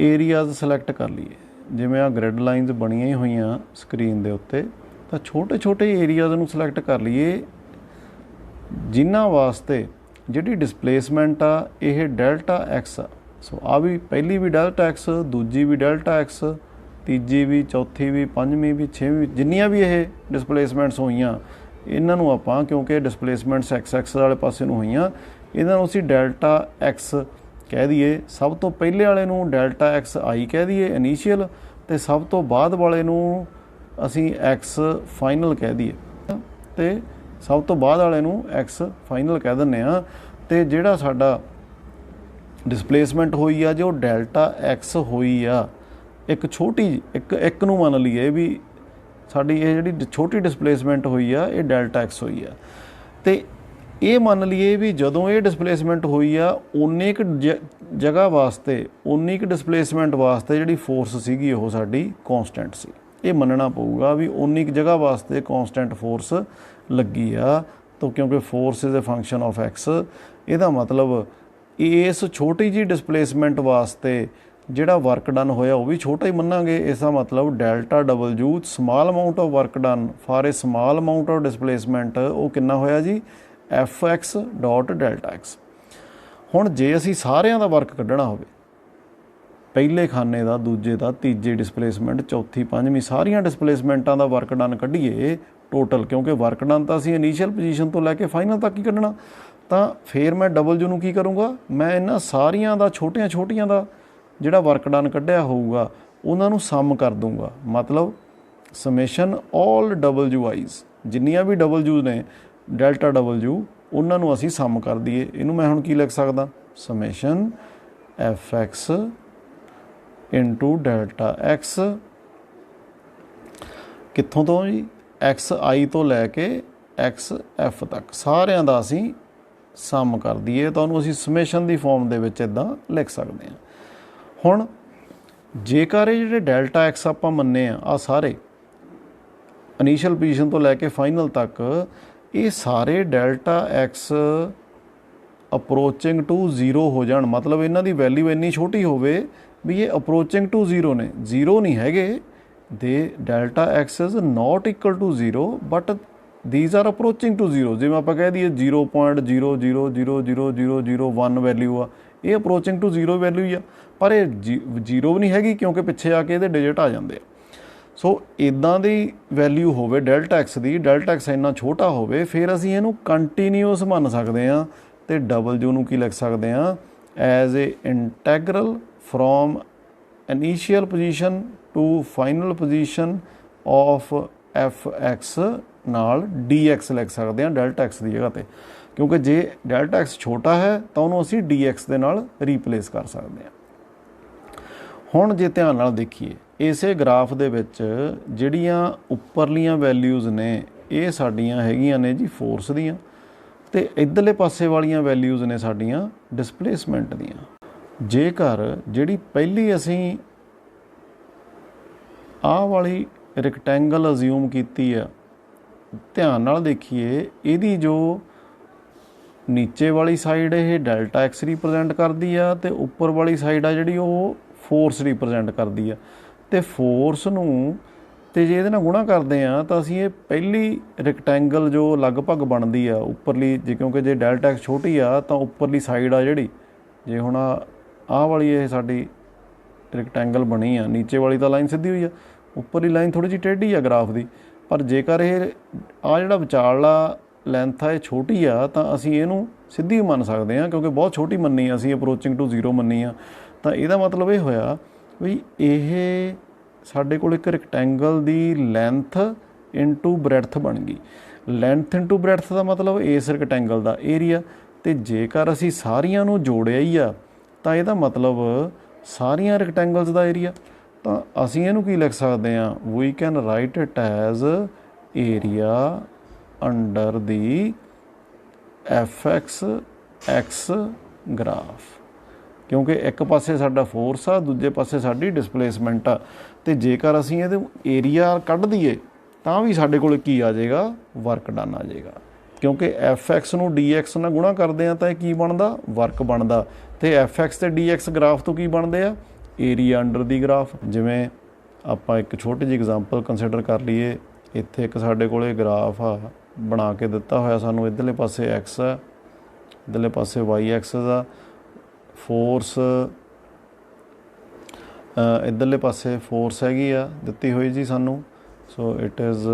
ਏਰੀਆਜ਼ ਸਿਲੈਕਟ ਕਰ ਲਈਏ। ਜਿਵੇਂ ਆਹ ਗ੍ਰਿਡ ਲਾਈਨਸ ਬਣੀਆਂ ਹੀ ਹੋਈਆਂ ਸਕਰੀਨ ਦੇ ਉੱਤੇ, ਤਾਂ ਛੋਟੇ-ਛੋਟੇ ਏਰੀਆਜ਼ ਨੂੰ ਸਿਲੈਕਟ ਕਰ ਲਈਏ ਜਿਨ੍ਹਾਂ ਵਾਸਤੇ ਜਿਹੜੀ ਡਿਸਪਲੇਸਮੈਂਟ ਆ ਇਹ ਡੈਲਟਾ ਐਕਸ ਆ। ਸੋ ਆ ਵੀ ਪਹਿਲੀ ਵੀ ਡੈਲਟਾ ਐਕਸ, ਦੂਜੀ ਵੀ ਡੈਲਟਾ ਐਕਸ, ਤੀਜੀ ਵੀ, ਚੌਥੀ ਵੀ, ਪੰਜਵੀਂ ਵੀ, ਛੇਵੀਂ, ਜਿੰਨੀਆਂ ਵੀ ਇਹ ਡਿਸਪਲੇਸਮੈਂਟਸ ਹੋਈਆਂ ਇਹਨਾਂ ਨੂੰ ਆਪਾਂ, ਕਿਉਂਕਿ ਡਿਸਪਲੇਸਮੈਂਟਸ ਐਕਸ ਵਾਲੇ ਪਾਸੇ ਨੂੰ ਹੋਈਆਂ, ਇਹਨਾਂ ਨੂੰ ਅਸੀਂ ਡੈਲਟਾ ਐਕਸ ਕਹਿ ਦਈਏ। ਸਭ ਤੋਂ ਪਹਿਲੇ ਵਾਲੇ ਨੂੰ ਡੈਲਟਾ ਐਕਸ ਆਈ ਕਹਿ ਦਈਏ ਇਨੀਸ਼ੀਅਲ, ਅਤੇ ਸਭ ਤੋਂ ਬਾਅਦ ਵਾਲੇ ਨੂੰ ਅਸੀਂ ਐਕਸ ਫਾਈਨਲ ਕਹਿ ਦਈਏ, ਅਤੇ ਸਭ ਤੋਂ ਬਾਅਦ ਵਾਲੇ ਨੂੰ ਐਕਸ ਫਾਈਨਲ ਕਹਿ ਦਿੰਦੇ ਹਾਂ। ਅਤੇ ਜਿਹੜਾ ਸਾਡਾ ਡਿਸਪਲੇਸਮੈਂਟ ਹੋਈ ਆ ਜੋ ਡੈਲਟਾ ਐਕਸ ਹੋਈ ਆ, ਇੱਕ ਛੋਟੀ ਇੱਕ ਨੂੰ ਮੰਨ ਲਈਏ ਵੀ ਸਾਡੀ ਇਹ ਜਿਹੜੀ ਛੋਟੀ ਡਿਸਪਲੇਸਮੈਂਟ ਹੋਈ ਆ ਇਹ ਡੈਲਟਾ ਐਕਸ ਹੋਈ ਆ। ਅਤੇ ਇਹ ਮੰਨ ਲਈਏ ਵੀ ਜਦੋਂ ਇਹ ਡਿਸਪਲੇਸਮੈਂਟ ਹੋਈ ਆ ਉਨੀ ਕੁ ਜਗ੍ਹਾ ਵਾਸਤੇ, ਉਨੀ ਕੁ ਡਿਸਪਲੇਸਮੈਂਟ ਵਾਸਤੇ ਜਿਹੜੀ ਫੋਰਸ ਸੀਗੀ ਉਹ ਸਾਡੀ ਕੌਂਸਟੈਂਟ ਸੀ। ਇਹ ਮੰਨਣਾ ਪਊਗਾ ਵੀ ਉਨੀ ਕੁ ਜਗ੍ਹਾ ਵਾਸਤੇ ਕੌਂਸਟੈਂਟ ਫੋਰਸ ਲੱਗੀ ਆ। ਤਾਂ ਕਿਉਂਕਿ force is a function of X, ਇਹਦਾ ਮਤਲਬ ਇਸ ਛੋਟੀ ਜਿਹੀ ਡਿਸਪਲੇਸਮੈਂਟ ਵਾਸਤੇ ਜਿਹੜਾ ਵਰਕ ਡਨ ਹੋਇਆ ਉਹ ਵੀ ਛੋਟਾ ਹੀ ਮੰਨਾਂਗੇ। ਇਸ ਦਾ ਮਤਲਬ delta W small amount of work done for a small amount of displacement, ਉਹ ਕਿੰਨਾ ਹੋਇਆ ਜੀ, F X dot delta X. ਹੁਣ ਜੇ ਅਸੀਂ ਸਾਰਿਆਂ ਦਾ ਵਰਕ ਕੱਢਣਾ ਹੋਵੇ, ਪਹਿਲੇ ਖਾਨੇ ਦਾ, ਦੂਜੇ ਦਾ, ਤੀਜੇ ਡਿਸਪਲੇਸਮੈਂਟ, ਚੌਥੀ, ਪੰਜਵੀਂ, ਸਾਰੀਆਂ ਡਿਸਪਲੇਸਮੈਂਟਾਂ ਦਾ ਵਰਕ ਡਨ ਕੱਢੀਏ ਟੋਟਲ, ਕਿਉਂਕਿ ਵਰਕ ਡਨ ਤਾਂ ਅਸੀਂ ਇਨੀਸ਼ੀਅਲ ਪੋਜੀਸ਼ਨ ਤੋਂ ਲੈ ਕੇ ਫਾਈਨਲ ਤੱਕ ਹੀ ਕੱਢਣਾ, ਤਾਂ ਫਿਰ ਮੈਂ ਡਬਲਯੂ ਨੂੰ ਕੀ ਕਰੂੰਗਾ, ਮੈਂ ਇਹਨਾਂ ਸਾਰੀਆਂ ਦਾ ਛੋਟੀਆਂ ਦਾ ਜਿਹੜਾ ਵਰਕ ਡਨ ਕੱਢਿਆ ਹੋਊਗਾ ਉਹਨਾਂ ਨੂੰ ਸਮ ਕਰ ਦੂੰਗਾ। ਮਤਲਬ ਸਮੇਸ਼ਨ ਆਲ ਡਬਲਯੂ ਆਈਜ਼, ਜਿੰਨੀਆਂ ਵੀ ਡਬਲਯੂ ਨੇ ਡੈਲਟਾ ਡਬਲਯੂ, ਉਹਨਾਂ ਨੂੰ ਅਸੀਂ ਸਮ ਕਰ ਦਈਏ। ਇਹਨੂੰ ਮੈਂ ਹੁਣ ਕੀ ਲਿਖ ਸਕਦਾ, summation F X into delta X, ਕਿੱਥੋਂ ਤੋਂ ਜੀ, ਐਕਸ ਆਈ ਤੋਂ ਲੈ ਕੇ ਐਕਸ ਐਫ ਤੱਕ ਸਾਰਿਆਂ ਦਾ ਅਸੀਂ ਸਮ ਕਰ ਦਈਏ ਤਾਂ ਉਹਨੂੰ ਅਸੀਂ ਸਮੇਸ਼ਨ ਦੀ ਫੋਰਮ ਦੇ ਵਿੱਚ ਇੱਦਾਂ ਲਿਖ ਸਕਦੇ ਹਾਂ। ਹੁਣ ਜੇਕਰ ਇਹ ਜਿਹੜੇ ਡੈਲਟਾ ਐਕਸ ਆਪਾਂ ਮੰਨੇ ਆ ਸਾਰੇ ਇਨੀਸ਼ੀਅਲ ਪੋਜੀਸ਼ਨ ਤੋਂ ਲੈ ਕੇ ਫਾਈਨਲ ਤੱਕ, ਇਹ ਸਾਰੇ ਡੈਲਟਾ ਐਕਸ ਅਪਰੋਚਿੰਗ ਟੂ 0 ਹੋ ਜਾਣ, ਮਤਲਬ ਇਹਨਾਂ ਦੀ ਵੈਲਿਊ ਇੰਨੀ ਛੋਟੀ ਹੋਵੇ ਵੀ ਇਹ ਅਪਰੋਚਿੰਗ ਟੂ 0 ਨੇ, 0 ਨਹੀਂ ਹੈਗੇ, the delta X is not equal to 0 but these are approaching to 0। ਜਿਵੇਂ ਆਪਾਂ ਕਹਿ ਦਈਏ 0.00000001 ਵੈਲਿਊ ਆ, ਇਹ ਅਪਰੋਚਿੰਗ ਟੂ 0 ਵੈਲਿਊ ਹੀ ਆ, ਪਰ ਇਹ 0 ਵੀ ਨਹੀਂ ਹੈਗੀ ਕਿਉਂਕਿ ਪਿੱਛੇ ਆ ਕੇ ਇਹਦੇ ਡਿਜਿਟ ਆ ਜਾਂਦੇ ਆ। ਸੋ ਇੱਦਾਂ ਦੀ ਵੈਲਿਊ ਹੋਵੇ ਡੈਲਟਾ ਐਕਸ ਦੀ, ਡੈਲਟਾ ਐਕਸ ਇੰਨਾ ਛੋਟਾ ਹੋਵੇ, ਫਿਰ ਅਸੀਂ ਇਹਨੂੰ ਕੰਟੀਨਿਊਸ ਮੰਨ ਸਕਦੇ ਹਾਂ। ਅਤੇ ਡਬਲਯੂ ਨੂੰ ਕੀ ਲਿਖ ਸਕਦੇ ਹਾਂ, as a integral from initial position to final position of F X ਨਾਲ ਡੀ ਐਕਸ ਲਿਖ ਸਕਦੇ ਹਾਂ ਡੈਲਟਾ ਐਕਸ ਦੀ ਜਗ੍ਹਾ 'ਤੇ, ਕਿਉਂਕਿ ਜੇ ਡੈਲਟਾ ਐਕਸ ਛੋਟਾ ਹੈ ਤਾਂ ਉਹਨੂੰ ਅਸੀਂ ਡੀ ਐਕਸ ਦੇ ਨਾਲ ਰੀਪਲੇਸ ਕਰ ਸਕਦੇ ਹਾਂ। ਹੁਣ ਜੇ ਧਿਆਨ ਨਾਲ ਦੇਖੀਏ ਇਸੇ ਗ੍ਰਾਫ ਦੇ ਵਿੱਚ ਜਿਹੜੀਆਂ ਉੱਪਰਲੀਆਂ ਵੈਲਿਊਜ਼ ਨੇ ਇਹ ਸਾਡੀਆਂ ਹੈਗੀਆਂ ਨੇ ਜੀ ਫੋਰਸ ਦੀਆਂ, ਅਤੇ ਇੱਧਰਲੇ ਪਾਸੇ ਵਾਲੀਆਂ ਵੈਲਿਊਜ਼ ਨੇ ਸਾਡੀਆਂ ਡਿਸਪਲੇਸਮੈਂਟ ਦੀਆਂ। ਜੇਕਰ ਜਿਹੜੀ ਪਹਿਲੀ ਅਸੀਂ ਆਹ ਵਾਲੀ ਰੈਕਟੈਂਗਲ ਅਜ਼ਿਊਮ ਕੀਤੀ ਆ, ਧਿਆਨ ਨਾਲ ਦੇਖੀਏ ਇਹਦੀ ਜੋ ਨੀਚੇ ਵਾਲੀ ਸਾਈਡ ਇਹ ਡੈਲਟਾ ਐਕਸ ਰਿਪਰੈਜ਼ੈਂਟ ਕਰਦੀ ਆ, ਅਤੇ ਉੱਪਰ ਵਾਲੀ ਸਾਈਡ ਆ ਜਿਹੜੀ ਉਹ ਫੋਰਸ ਰਿਪਰੈਜ਼ੈਂਟ ਕਰਦੀ ਆ। ਅਤੇ ਫੋਰਸ ਨੂੰ ਅਤੇ ਜੇ ਇਹਦੇ ਨਾਲ ਗੁਣਾ ਕਰਦੇ ਆ ਤਾਂ ਅਸੀਂ ਇਹ ਪਹਿਲੀ ਰੈਕਟੈਂਗਲ ਜੋ ਲਗਭਗ ਬਣਦੀ ਆ ਉੱਪਰਲੀ, ਜੇ ਕਿਉਂਕਿ ਜੇ ਡੈਲਟਾ ਐਕਸ ਛੋਟੀ ਆ ਤਾਂ ਉੱਪਰਲੀ ਸਾਈਡ ਆ ਜਿਹੜੀ, ਜੇ ਹੁਣ ਆਹ ਵਾਲੀ ਇਹ ਸਾਡੀ ਰੈਕਟੈਂਗਲ ਬਣੀ ਆ, ਨੀਚੇ ਵਾਲੀ ਤਾਂ ਲਾਈਨ ਸਿੱਧੀ ਹੋਈ ਆ, ਉੱਪਰਲੀ ਲਾਈਨ ਥੋੜ੍ਹੀ ਜਿਹੀ ਟੇਢੀ ਆ ਗ੍ਰਾਫ ਦੀ, ਪਰ ਜੇਕਰ ਇਹ ਆਹ ਜਿਹੜਾ ਵਿਚਾਰਲਾ ਲੈਂਥ ਆ ਇਹ ਛੋਟੀ ਆ ਤਾਂ ਅਸੀਂ ਇਹਨੂੰ ਸਿੱਧੀ ਮੰਨ ਸਕਦੇ ਹਾਂ, ਕਿਉਂਕਿ ਬਹੁਤ ਛੋਟੀ ਮੰਨੀ ਆ ਅਸੀਂ, ਅਪਰੋਚਿੰਗ ਟੂ 0 ਮੰਨੀ ਆ। ਤਾਂ ਇਹਦਾ ਮਤਲਬ ਇਹ ਹੋਇਆ ਵੀ ਇਹ ਸਾਡੇ ਕੋਲ ਇੱਕ ਰੈਕਟੈਂਗਲ ਦੀ ਲੈਂਥ ਇਨਟੂ ਬ੍ਰੈਡਥ ਬਣ ਗਈ। ਲੈਂਥ ਇਨਟੂ ਬ੍ਰੈਡਥ ਦਾ ਮਤਲਬ ਇਸ ਰੈਕਟੈਂਗਲ ਦਾ ਏਰੀਆ, ਤੇ ਜੇਕਰ ਅਸੀਂ ਸਾਰੀਆਂ ਨੂੰ ਜੋੜਿਆ ਹੀ ਆ ਤਾਂ ਇਹਦਾ ਮਤਲਬ ਸਾਰੀਆਂ ਰੈਕਟੈਂਗਲਸ ਦਾ ਏਰੀਆ। ਤਾਂ ਅਸੀਂ ਇਹਨੂੰ ਕੀ ਲਿਖ ਸਕਦੇ ਹਾਂ, we can write it as area under the F X graph, ਕਿਉਂਕਿ ਇੱਕ ਪਾਸੇ ਸਾਡਾ ਫੋਰਸ ਆ, ਦੂਜੇ ਪਾਸੇ ਸਾਡੀ ਡਿਸਪਲੇਸਮੈਂਟ ਆ। ਤੇ ਜੇਕਰ ਅਸੀਂ ਇਹਦੇ ਏਰੀਆ ਕੱਢ ਦਈਏ ਤਾਂ ਵੀ ਸਾਡੇ ਕੋਲ ਕੀ ਆ ਜਾਏਗਾ, ਵਰਕ ਡਨ ਆ ਜਾਏਗਾ, ਕਿਉਂਕਿ ਐਫ ਐਕਸ ਨੂੰ ਡੀ ਐਕਸ ਨਾਲ ਗੁਣਾ ਕਰਦੇ ਆ ਤਾਂ ਇਹ ਕੀ ਬਣਦਾ, ਵਰਕ ਬਣਦਾ। ਤੇ ਐਫ ਐਕਸ ਤੇ ਡੀ ਐਕਸ ਗ੍ਰਾਫ ਤੋਂ ਕੀ ਬਣਦੇ ਆ, ਏਰੀਆ ਅੰਡਰ ਦੀ ਗ੍ਰਾਫ। ਜਿਵੇਂ ਆਪਾਂ ਇੱਕ ਛੋਟੀ ਜਿਹੀ ਐਗਜ਼ਾਮਪਲ ਕੰਸੀਡਰ ਕਰ ਲਈਏ। ਇੱਥੇ ਇੱਕ ਸਾਡੇ ਕੋਲ ਗ੍ਰਾਫ ਆ ਬਣਾ ਕੇ ਦਿੱਤਾ ਹੋਇਆ ਸਾਨੂੰ, ਇੱਧਰਲੇ ਪਾਸੇ ਐਕਸ ਆ, ਇੱਧਰਲੇ ਪਾਸੇ ਵਾਈ ਐਕਸਿਸ ਆ, ਫੋਰਸ ਇੱਧਰਲੇ ਪਾਸੇ ਫੋਰਸ ਹੈਗੀ ਆ ਦਿੱਤੀ ਹੋਈ ਜੀ ਸਾਨੂੰ। ਸੋ ਇਟ ਇਜ਼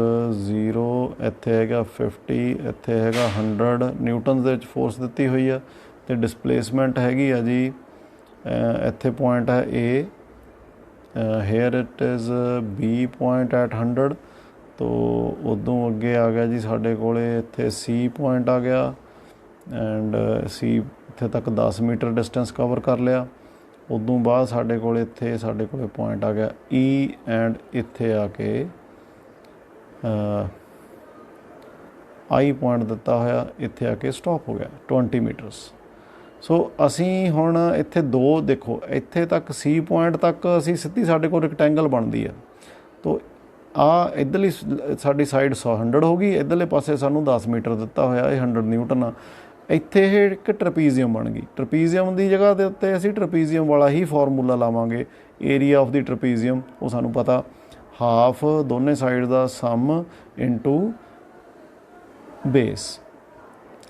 0, ਇੱਥੇ ਹੈਗਾ 50, ਇੱਥੇ ਹੈਗਾ 100 ਨਿਊਟਨਸ ਦੇ ਵਿੱਚ ਫੋਰਸ ਦਿੱਤੀ ਹੋਈ ਆ। ਅਤੇ ਡਿਸਪਲੇਸਮੈਂਟ ਹੈਗੀ ਆ ਜੀ, ਇੱਥੇ ਪੁਆਇੰਟ ਹੈ A, here it is B point at 100। ਤੋ ਉਦੋਂ ਅੱਗੇ ਆ ਗਿਆ ਜੀ ਸਾਡੇ ਕੋਲ ਇੱਥੇ ਸੀ ਪੁਆਇੰਟ ਆ ਗਿਆ, ਐਂਡ ਸੀ ਇੱਥੇ ਤੱਕ 10 ਮੀਟਰ ਡਿਸਟੈਂਸ ਕਵਰ ਕਰ ਲਿਆ। ਉਦੋਂ ਬਾਅਦ ਸਾਡੇ ਕੋਲ ਪੁਆਇੰਟ ਆ ਗਿਆ ਈ, ਐਂਡ ਇੱਥੇ ਆ ਕੇ ਆਈ ਪੁਆਇੰਟ ਦਿੱਤਾ ਹੋਇਆ, ਇੱਥੇ ਆ ਕੇ ਸਟਾਪ ਹੋ ਗਿਆ 20 ਮੀਟਰਸ। ਸੋ ਅਸੀਂ ਹੁਣ ਇੱਥੇ ਦੋ ਦੇਖੋ, ਇੱਥੇ ਤੱਕ ਸੀ ਪੁਆਇੰਟ ਤੱਕ ਅਸੀਂ ਸਿੱਧੀ ਸਾਡੇ ਕੋਲ ਰੈਕਟੈਂਗਲ ਬਣਦੀ ਆ। ਤੋ ਆ ਇੱਧਰਲੀ ਸਾਡੀ ਸਾਈਡ 100 ਹੋ ਗਈ, ਇੱਧਰਲੇ ਪਾਸੇ ਸਾਨੂੰ 10 ਮੀਟਰ ਦਿੱਤਾ ਹੋਇਆ, ਇਹ 100 ਨਿਊਟਨ ਆ। ਇੱਥੇ ਇਹ ਇੱਕ ਟਰਪੀਜ਼ੀਅਮ ਬਣ ਗਈ। ਟਰਪੀਜ਼ੀਅਮ ਦੀ ਜਗ੍ਹਾ ਦੇ ਉੱਤੇ ਅਸੀਂ ਟਰਪੀਜ਼ੀਅਮ ਵਾਲਾ ਹੀ ਫਾਰਮੂਲਾ ਲਾਵਾਂਗੇ। ਏਰੀਆ ਆਫ ਦੀ ਟਰਪੀਜ਼ੀਅਮ ਉਹ ਸਾਨੂੰ ਪਤਾ, ਹਾਫ ਦੋਨੇ ਸਾਈਡ ਦਾ ਸਮ ਇਨਟੂ ਬੇਸ।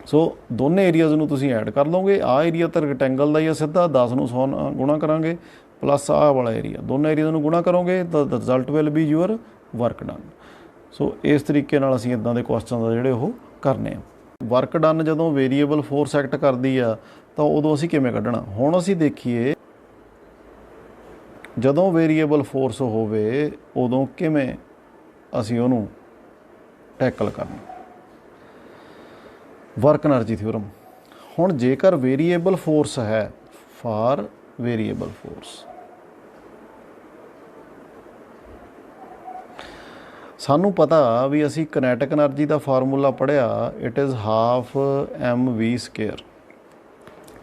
ਸੋ ਦੋਨੇ ਏਰੀਆਜ਼ ਨੂੰ ਤੁਸੀਂ ਐਡ ਕਰ ਲਓਗੇ। ਆਹ ਏਰੀਆ ਤਾਂ ਰੈਕਟੈਂਗਲ ਦਾ ਹੀ ਆ, ਸਿੱਧਾ 10 ਨੂੰ 100 ਨਾਲ ਗੁਣਾ ਕਰਾਂਗੇ, ਪਲੱਸ ਆਹ ਵਾਲਾ ਏਰੀਆ, ਦੋਨੇ ਏਰੀਆ ਨੂੰ ਗੁਣਾ ਕਰੋਗੇ ਤਾਂ the result will be your work done. So ਇਸ ਤਰੀਕੇ ਨਾਲ ਅਸੀਂ ਇੱਦਾਂ ਦੇ ਕੁਐਸਚਨ ਆ ਜਿਹੜੇ ਉਹ ਕਰਨੇ ਆ। ਵਰਕ ਡਨ ਜਦੋਂ ਵੇਰੀਏਬਲ ਫੋਰਸ ਐਕਟ ਕਰਦੀ ਆ ਤਾਂ ਉਦੋਂ ਅਸੀਂ ਕਿਵੇਂ ਕੱਢਣਾ। ਹੁਣ ਅਸੀਂ ਦੇਖੀਏ ਜਦੋਂ ਵੇਰੀਏਬਲ ਫੋਰਸ ਹੋਵੇ ਉਦੋਂ ਕਿਵੇਂ ਅਸੀਂ ਉਹਨੂੰ ਟੈਕਲ ਕਰਨਾ। Work energy theorem. ਹੁਣ ਜੇਕਰ ਵੇਰੀਏਬਲ ਫੋਰਸ ਹੈ, ਫਾਰ ਵੇਰੀਏਬਲ ਫੋਰਸ, ਸਾਨੂੰ ਪਤਾ ਵੀ ਅਸੀਂ ਕਨੈਟਿਕ ਐਨਰਜੀ ਦਾ ਫਾਰਮੂਲਾ ਪੜ੍ਹਿਆ, ਇਟ ਇਜ਼ ਹਾਫ mv²।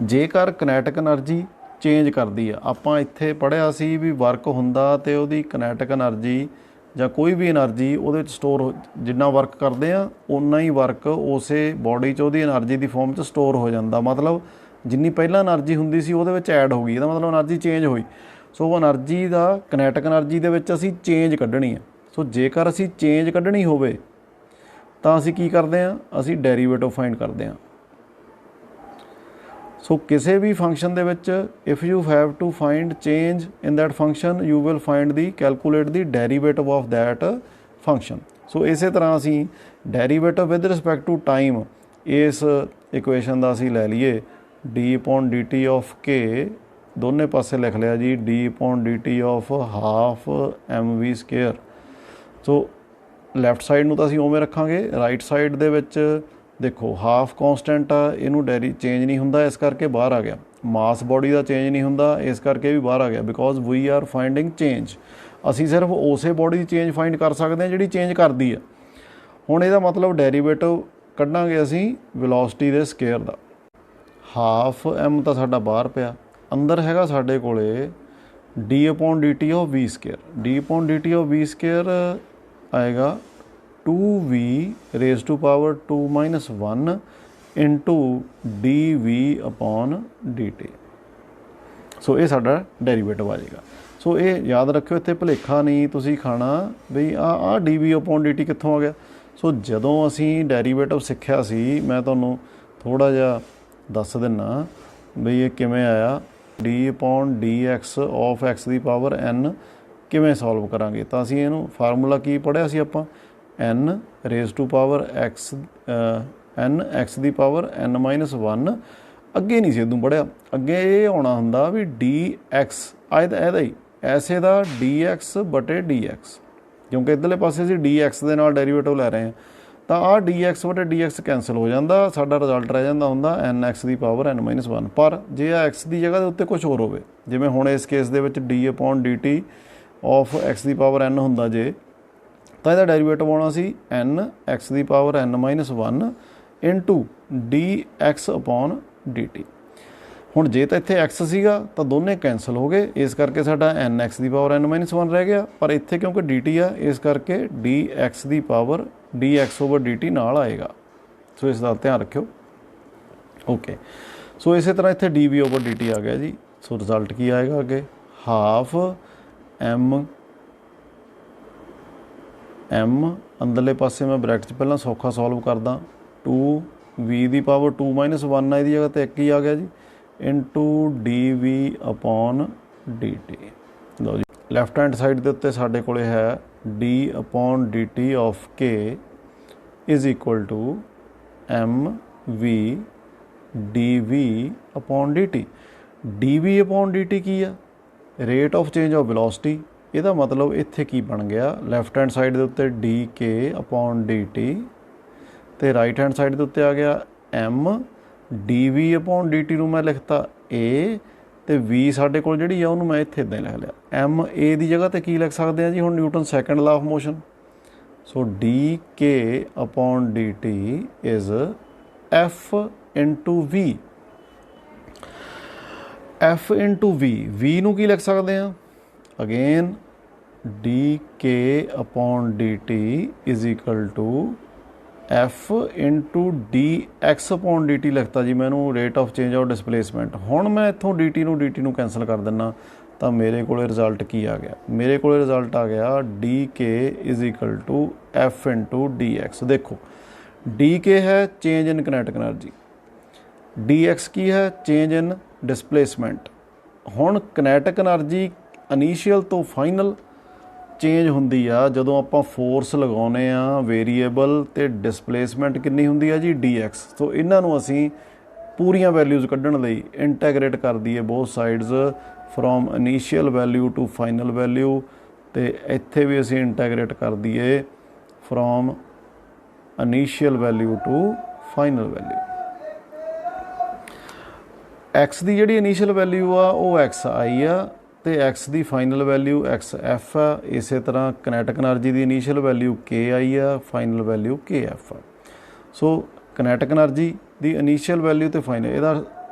ਜੇਕਰ ਕਨੈਟਿਕ ਐਨਰਜੀ ਚੇਂਜ ਕਰਦੀ ਆ, ਆਪਾਂ ਇੱਥੇ ਪੜ੍ਹਿਆ ਸੀ ਵੀ ਵਰਕ ਹੁੰਦਾ ਤੇ ਉਹਦੀ ਕਨੈਟਿਕ ਐਨਰਜੀ ਜਾਂ ਕੋਈ ਵੀ ਐਨਰਜੀ ਉਹਦੇ ਵਿੱਚ ਸਟੋਰ, ਜਿੰਨਾ ਵਰਕ ਕਰਦੇ ਆ ਓਨਾ ਹੀ ਵਰਕ ਉਸੇ ਬੋਡੀ 'ਚ ਉਹਦੀ ਐਨਰਜੀ ਦੀ ਫੋਰਮ 'ਚ ਸਟੋਰ ਹੋ ਜਾਂਦਾ। ਮਤਲਬ ਜਿੰਨੀ ਪਹਿਲਾਂ ਐਨਰਜੀ ਹੁੰਦੀ ਸੀ ਉਹਦੇ ਵਿੱਚ ਐਡ ਹੋ ਗਈ, ਇਹਦਾ ਮਤਲਬ ਐਨਰਜੀ ਚੇਂਜ ਹੋਈ। ਸੋ ਉਹ ਐਨਰਜੀ ਦਾ ਕਨੈਟਿਕ ਐਨਰਜੀ ਦੇ ਵਿੱਚ ਅਸੀਂ ਚੇਂਜ ਕੱਢਣੀ ਆ। ਸੋ ਜੇਕਰ ਅਸੀਂ ਚੇਂਜ ਕੱਢਣੀ ਹੋਵੇ ਤਾਂ ਅਸੀਂ ਕੀ ਕਰਦੇ ਹਾਂ, ਅਸੀਂ ਡੈਰੀਵੇਟਿਵ ਫਾਈਂਡ ਕਰਦੇ ਹਾਂ। ਸੋ ਕਿਸੇ ਵੀ ਫੰਕਸ਼ਨ ਦੇ ਵਿੱਚ if you have to find change in that function you will find the calculate the derivative of that function. So ਇਸੇ ਤਰ੍ਹਾਂ ਅਸੀਂ derivative with respect to time ਇਸ ਇਕੁਏਸ਼ਨ ਦਾ ਅਸੀਂ ਲੈ ਲਈਏ d/dt ਆਫ k, ਦੋਨੇ ਪਾਸੇ ਲਿਖ ਲਿਆ ਜੀ d/dt of half mv²। So left side ਨੂੰ ਤਾਂ ਅਸੀਂ ਉਵੇਂ ਰੱਖਾਂਗੇ, ਰਾਈਟ ਸਾਈਡ ਦੇ ਵਿੱਚ ਦੇਖੋ ਹਾਫ ਕੌਂਸਟੈਂਟ ਆ, ਇਹਨੂੰ ਚੇਂਜ ਨਹੀਂ ਹੁੰਦਾ, ਇਸ ਕਰਕੇ ਬਾਹਰ ਆ ਗਿਆ। ਮਾਸ ਬੋਡੀ ਦਾ ਚੇਂਜ ਨਹੀਂ ਹੁੰਦਾ, ਇਸ ਕਰਕੇ ਵੀ ਬਾਹਰ ਆ ਗਿਆ, because we are finding change. ਅਸੀਂ ਸਿਰਫ ਉਸੇ ਬੋਡੀ ਦੀ ਚੇਂਜ ਫਾਈਂਡ ਕਰ ਸਕਦੇ ਹਾਂ ਜਿਹੜੀ ਚੇਂਜ ਕਰਦੀ ਆ। ਹੁਣ ਇਹਦਾ ਮਤਲਬ ਡੈਰੀਵੇਟਿਵ ਕੱਢਾਂਗੇ ਅਸੀਂ ਵੈਲੋਸਿਟੀ ਦੇ ਸਕੇਅਰ ਦਾ। ਹਾਫ m ਤਾਂ ਸਾਡਾ ਬਾਹਰ ਪਿਆ, ਅੰਦਰ ਹੈਗਾ ਸਾਡੇ ਕੋਲੇ d/dt of v²। d/dt of v² ਆਏਗਾ 2v raised to power 2 - 1 into dv/dt। ਸੋ ਇਹ ਸਾਡਾ ਡੈਰੀਵੇਟਿਵ ਆ ਜਾਏਗਾ। ਸੋ ਇਹ ਯਾਦ ਰੱਖਿਓ, ਇੱਥੇ ਭੁਲੇਖਾ ਨਹੀਂ ਤੁਸੀਂ ਖਾਣਾ ਬਈ ਆਹ dv/dt ਕਿੱਥੋਂ ਆ ਗਿਆ। ਸੋ ਜਦੋਂ ਅਸੀਂ ਡੈਰੀਵੇਟਿਵ ਸਿੱਖਿਆ ਸੀ, ਮੈਂ ਤੁਹਾਨੂੰ ਥੋੜ੍ਹਾ ਜਿਹਾ ਦੱਸ ਦਿੰਦਾ ਬਈ ਇਹ ਕਿਵੇਂ ਆਇਆ। d/dx ਆਫ x ਦੀ ਪਾਵਰ n ਕਿਵੇਂ ਸੋਲਵ ਕਰਾਂਗੇ, ਤਾਂ ਅਸੀਂ ਇਹਨੂੰ ਫਾਰਮੂਲਾ ਕੀ ਪੜ੍ਹਿਆ ਸੀ ਆਪਾਂ, n raise to power x, n x ਦੀ ਪਾਵਰ n - 1। ਅੱਗੇ ਨਹੀਂ ਸੀ ਇਦੋਂ ਪੜ੍ਹਿਆ, ਅੱਗੇ ਇਹ ਆਉਣਾ ਹੁੰਦਾ ਵੀ dx ਇਹਦਾ ਹੀ ਐਸੇ ਦਾ dx/dx, ਕਿਉਂਕਿ ਇੱਧਰਲੇ ਪਾਸੇ ਅਸੀਂ dx ਦੇ ਨਾਲ ਡੈਰੀਵੇਟਿਵ ਲੈ ਰਹੇ ਹਾਂ। ਤਾਂ ਆਹ dx/dx ਕੈਂਸਲ ਹੋ ਜਾਂਦਾ, ਸਾਡਾ ਰਿਜ਼ਲਟ ਰਹਿ ਜਾਂਦਾ ਹੁੰਦਾ n(x)(n-1). ਪਰ ਜੇ ਆ x ਦੀ ਜਗ੍ਹਾ ਦੇ ਉੱਤੇ ਕੁਛ ਹੋਰ ਹੋਵੇ, ਜਿਵੇਂ ਹੁਣ ਇਸ ਕੇਸ ਦੇ ਵਿੱਚ d/dt ਆਫ x(n) ਹੁੰਦਾ ਜੇ, ਤਾਂ ਇਹਦਾ ਡੈਰੀਵੇਟਿਵ ਆਉਣਾ ਸੀ n(x)(n-1) ਇੰਟੂ dx/dt। ਹੁਣ ਜੇ ਤਾਂ ਇੱਥੇ x ਸੀਗਾ ਤਾਂ ਦੋਨੇ ਕੈਂਸਲ ਹੋ ਗਏ, ਇਸ ਕਰਕੇ ਸਾਡਾ n(x)(n-1) ਰਹਿ ਗਿਆ। ਪਰ ਇੱਥੇ ਕਿਉਂਕਿ dt ਆ, ਇਸ ਕਰਕੇ dx/dt ਨਾਲ ਆਏਗਾ। ਸੋ ਇਸ ਦਾ ਧਿਆਨ ਰੱਖਿਓ। ਓਕੇ, ਸੋ ਇਸੇ ਤਰ੍ਹਾਂ ਇੱਥੇ dv/dt ਆ ਗਿਆ ਜੀ। ਸੋ ਰਿਜ਼ਲਟ ਕੀ ਆਏਗਾ ਅੱਗੇ, ਹਾਫ m ਅੰਦਰਲੇ ਪਾਸੇ ਮੈਂ ਬ੍ਰੈਕਟ 'ਚ ਪਹਿਲਾਂ ਸੌਖਾ ਸੋਲਵ ਕਰਦਾ, 2v⁻2 - 1 ਆ, ਇਹਦੀ ਜਗ੍ਹਾ 'ਤੇ 1 ਹੀ ਆ ਗਿਆ ਜੀ, ਇੰਟੂ dv/dt। ਲਓ ਜੀ, ਲੈਫਟ ਹੈਂਡ ਸਾਈਡ ਦੇ ਉੱਤੇ ਸਾਡੇ ਕੋਲ ਹੈ d/dt of k is equal to mv dv/dt। dv/dt ਕੀ ਆ, rate of change of velocity. ਇਹਦਾ ਮਤਲਬ ਇੱਥੇ ਕੀ ਬਣ ਗਿਆ, ਲੈਫਟ ਹੈਂਡ ਸਾਈਡ ਦੇ ਉੱਤੇ dk/dt ਅਤੇ ਰਾਈਟ ਹੈਂਡ ਸਾਈਡ ਦੇ ਉੱਤੇ ਆ ਗਿਆ m। dv/dt ਨੂੰ ਮੈਂ ਲਿਖਤਾ a, ਅਤੇ v ਸਾਡੇ ਕੋਲ ਜਿਹੜੀ ਆ ਉਹਨੂੰ ਮੈਂ ਇੱਥੇ ਇੱਦਾਂ ਹੀ ਲਿਖ ਲਿਆ m। a ਦੀ ਜਗ੍ਹਾ 'ਤੇ ਕੀ ਲਿਖ ਸਕਦੇ ਹਾਂ ਜੀ ਹੁਣ, Newton second law of motion. So dk/dt is f into v। f into v, v ਨੂੰ ਕੀ ਲਿਖ ਸਕਦੇ ਹਾਂ, again dk/dt is equal to f into dx/dt ਲਿਖਤਾ ਜੀ ਮੈਨੂੰ, rate of change of displacement. ਹੁਣ ਮੈਂ ਇੱਥੋਂ dt ਨੂੰ ਕੈਂਸਲ ਕਰ ਦਿੰਦਾ, ਤਾਂ ਮੇਰੇ ਕੋਲ ਰਿਜ਼ਲਟ ਕੀ ਆ ਗਿਆ, ਮੇਰੇ ਕੋਲ ਰਿਜ਼ਲਟ ਆ ਗਿਆ dk is equal to f into dx। ਦੇਖੋ dk ਹੈ change in kinetic energy, dx ਕੀ ਹੈ, ਚੇਂਜ ਇਨ ਡਿਸਪਲੇਸਮੈਂਟ। ਹੁਣ ਕਿਨੈਟਿਕ ਐਨਰਜੀ ਇਨੀਸ਼ੀਅਲ ਤੋਂ ਫਾਈਨਲ ਚੇਂਜ ਹੁੰਦੀ ਆ ਜਦੋਂ ਆਪਾਂ ਫੋਰਸ ਲਗਾਉਂਦੇ ਆ ਵੇਰੀਏਬਲ, ਅਤੇ ਡਿਸਪਲੇਸਮੈਂਟ ਕਿੰਨੀ ਹੁੰਦੀ ਆ ਜੀ, dx। ਸੋ ਇਹਨਾਂ ਨੂੰ ਅਸੀਂ ਪੂਰੀਆਂ ਵੈਲਿਊਜ਼ ਕੱਢਣ ਲਈ ਇੰਟੈਗਰੇਟ ਕਰ ਦਈਏ both sides, from initial value to final value, ਅਤੇ ਇੱਥੇ ਵੀ ਅਸੀਂ ਇੰਟੈਗਰੇਟ ਕਰ ਦਈਏ from initial value to final value. x ਦੀ ਜਿਹੜੀ ਇਨੀਸ਼ੀਅਲ ਵੈਲਿਊ ਆ ਉਹ xi ਆ, ਅਤੇ x ਦੀ ਫਾਈਨਲ ਵੈਲਿਊ xf ਆ। ਇਸੇ ਤਰ੍ਹਾਂ ਕਿਨੈਟਿਕ ਐਨਰਜੀ ਦੀ ਇਨੀਸ਼ੀਅਲ ਵੈਲਿਊ ki ਆ, ਫਾਈਨਲ ਵੈਲਿਊ kf ਆ। ਸੋ ਕਿਨੈਟਿਕ ਐਨਰਜੀ ਦੀ ਇਨੀਸ਼ੀਅਲ ਵੈਲਿਊ ਅਤੇ ਫਾਈਨਲ, ਇਹਦਾ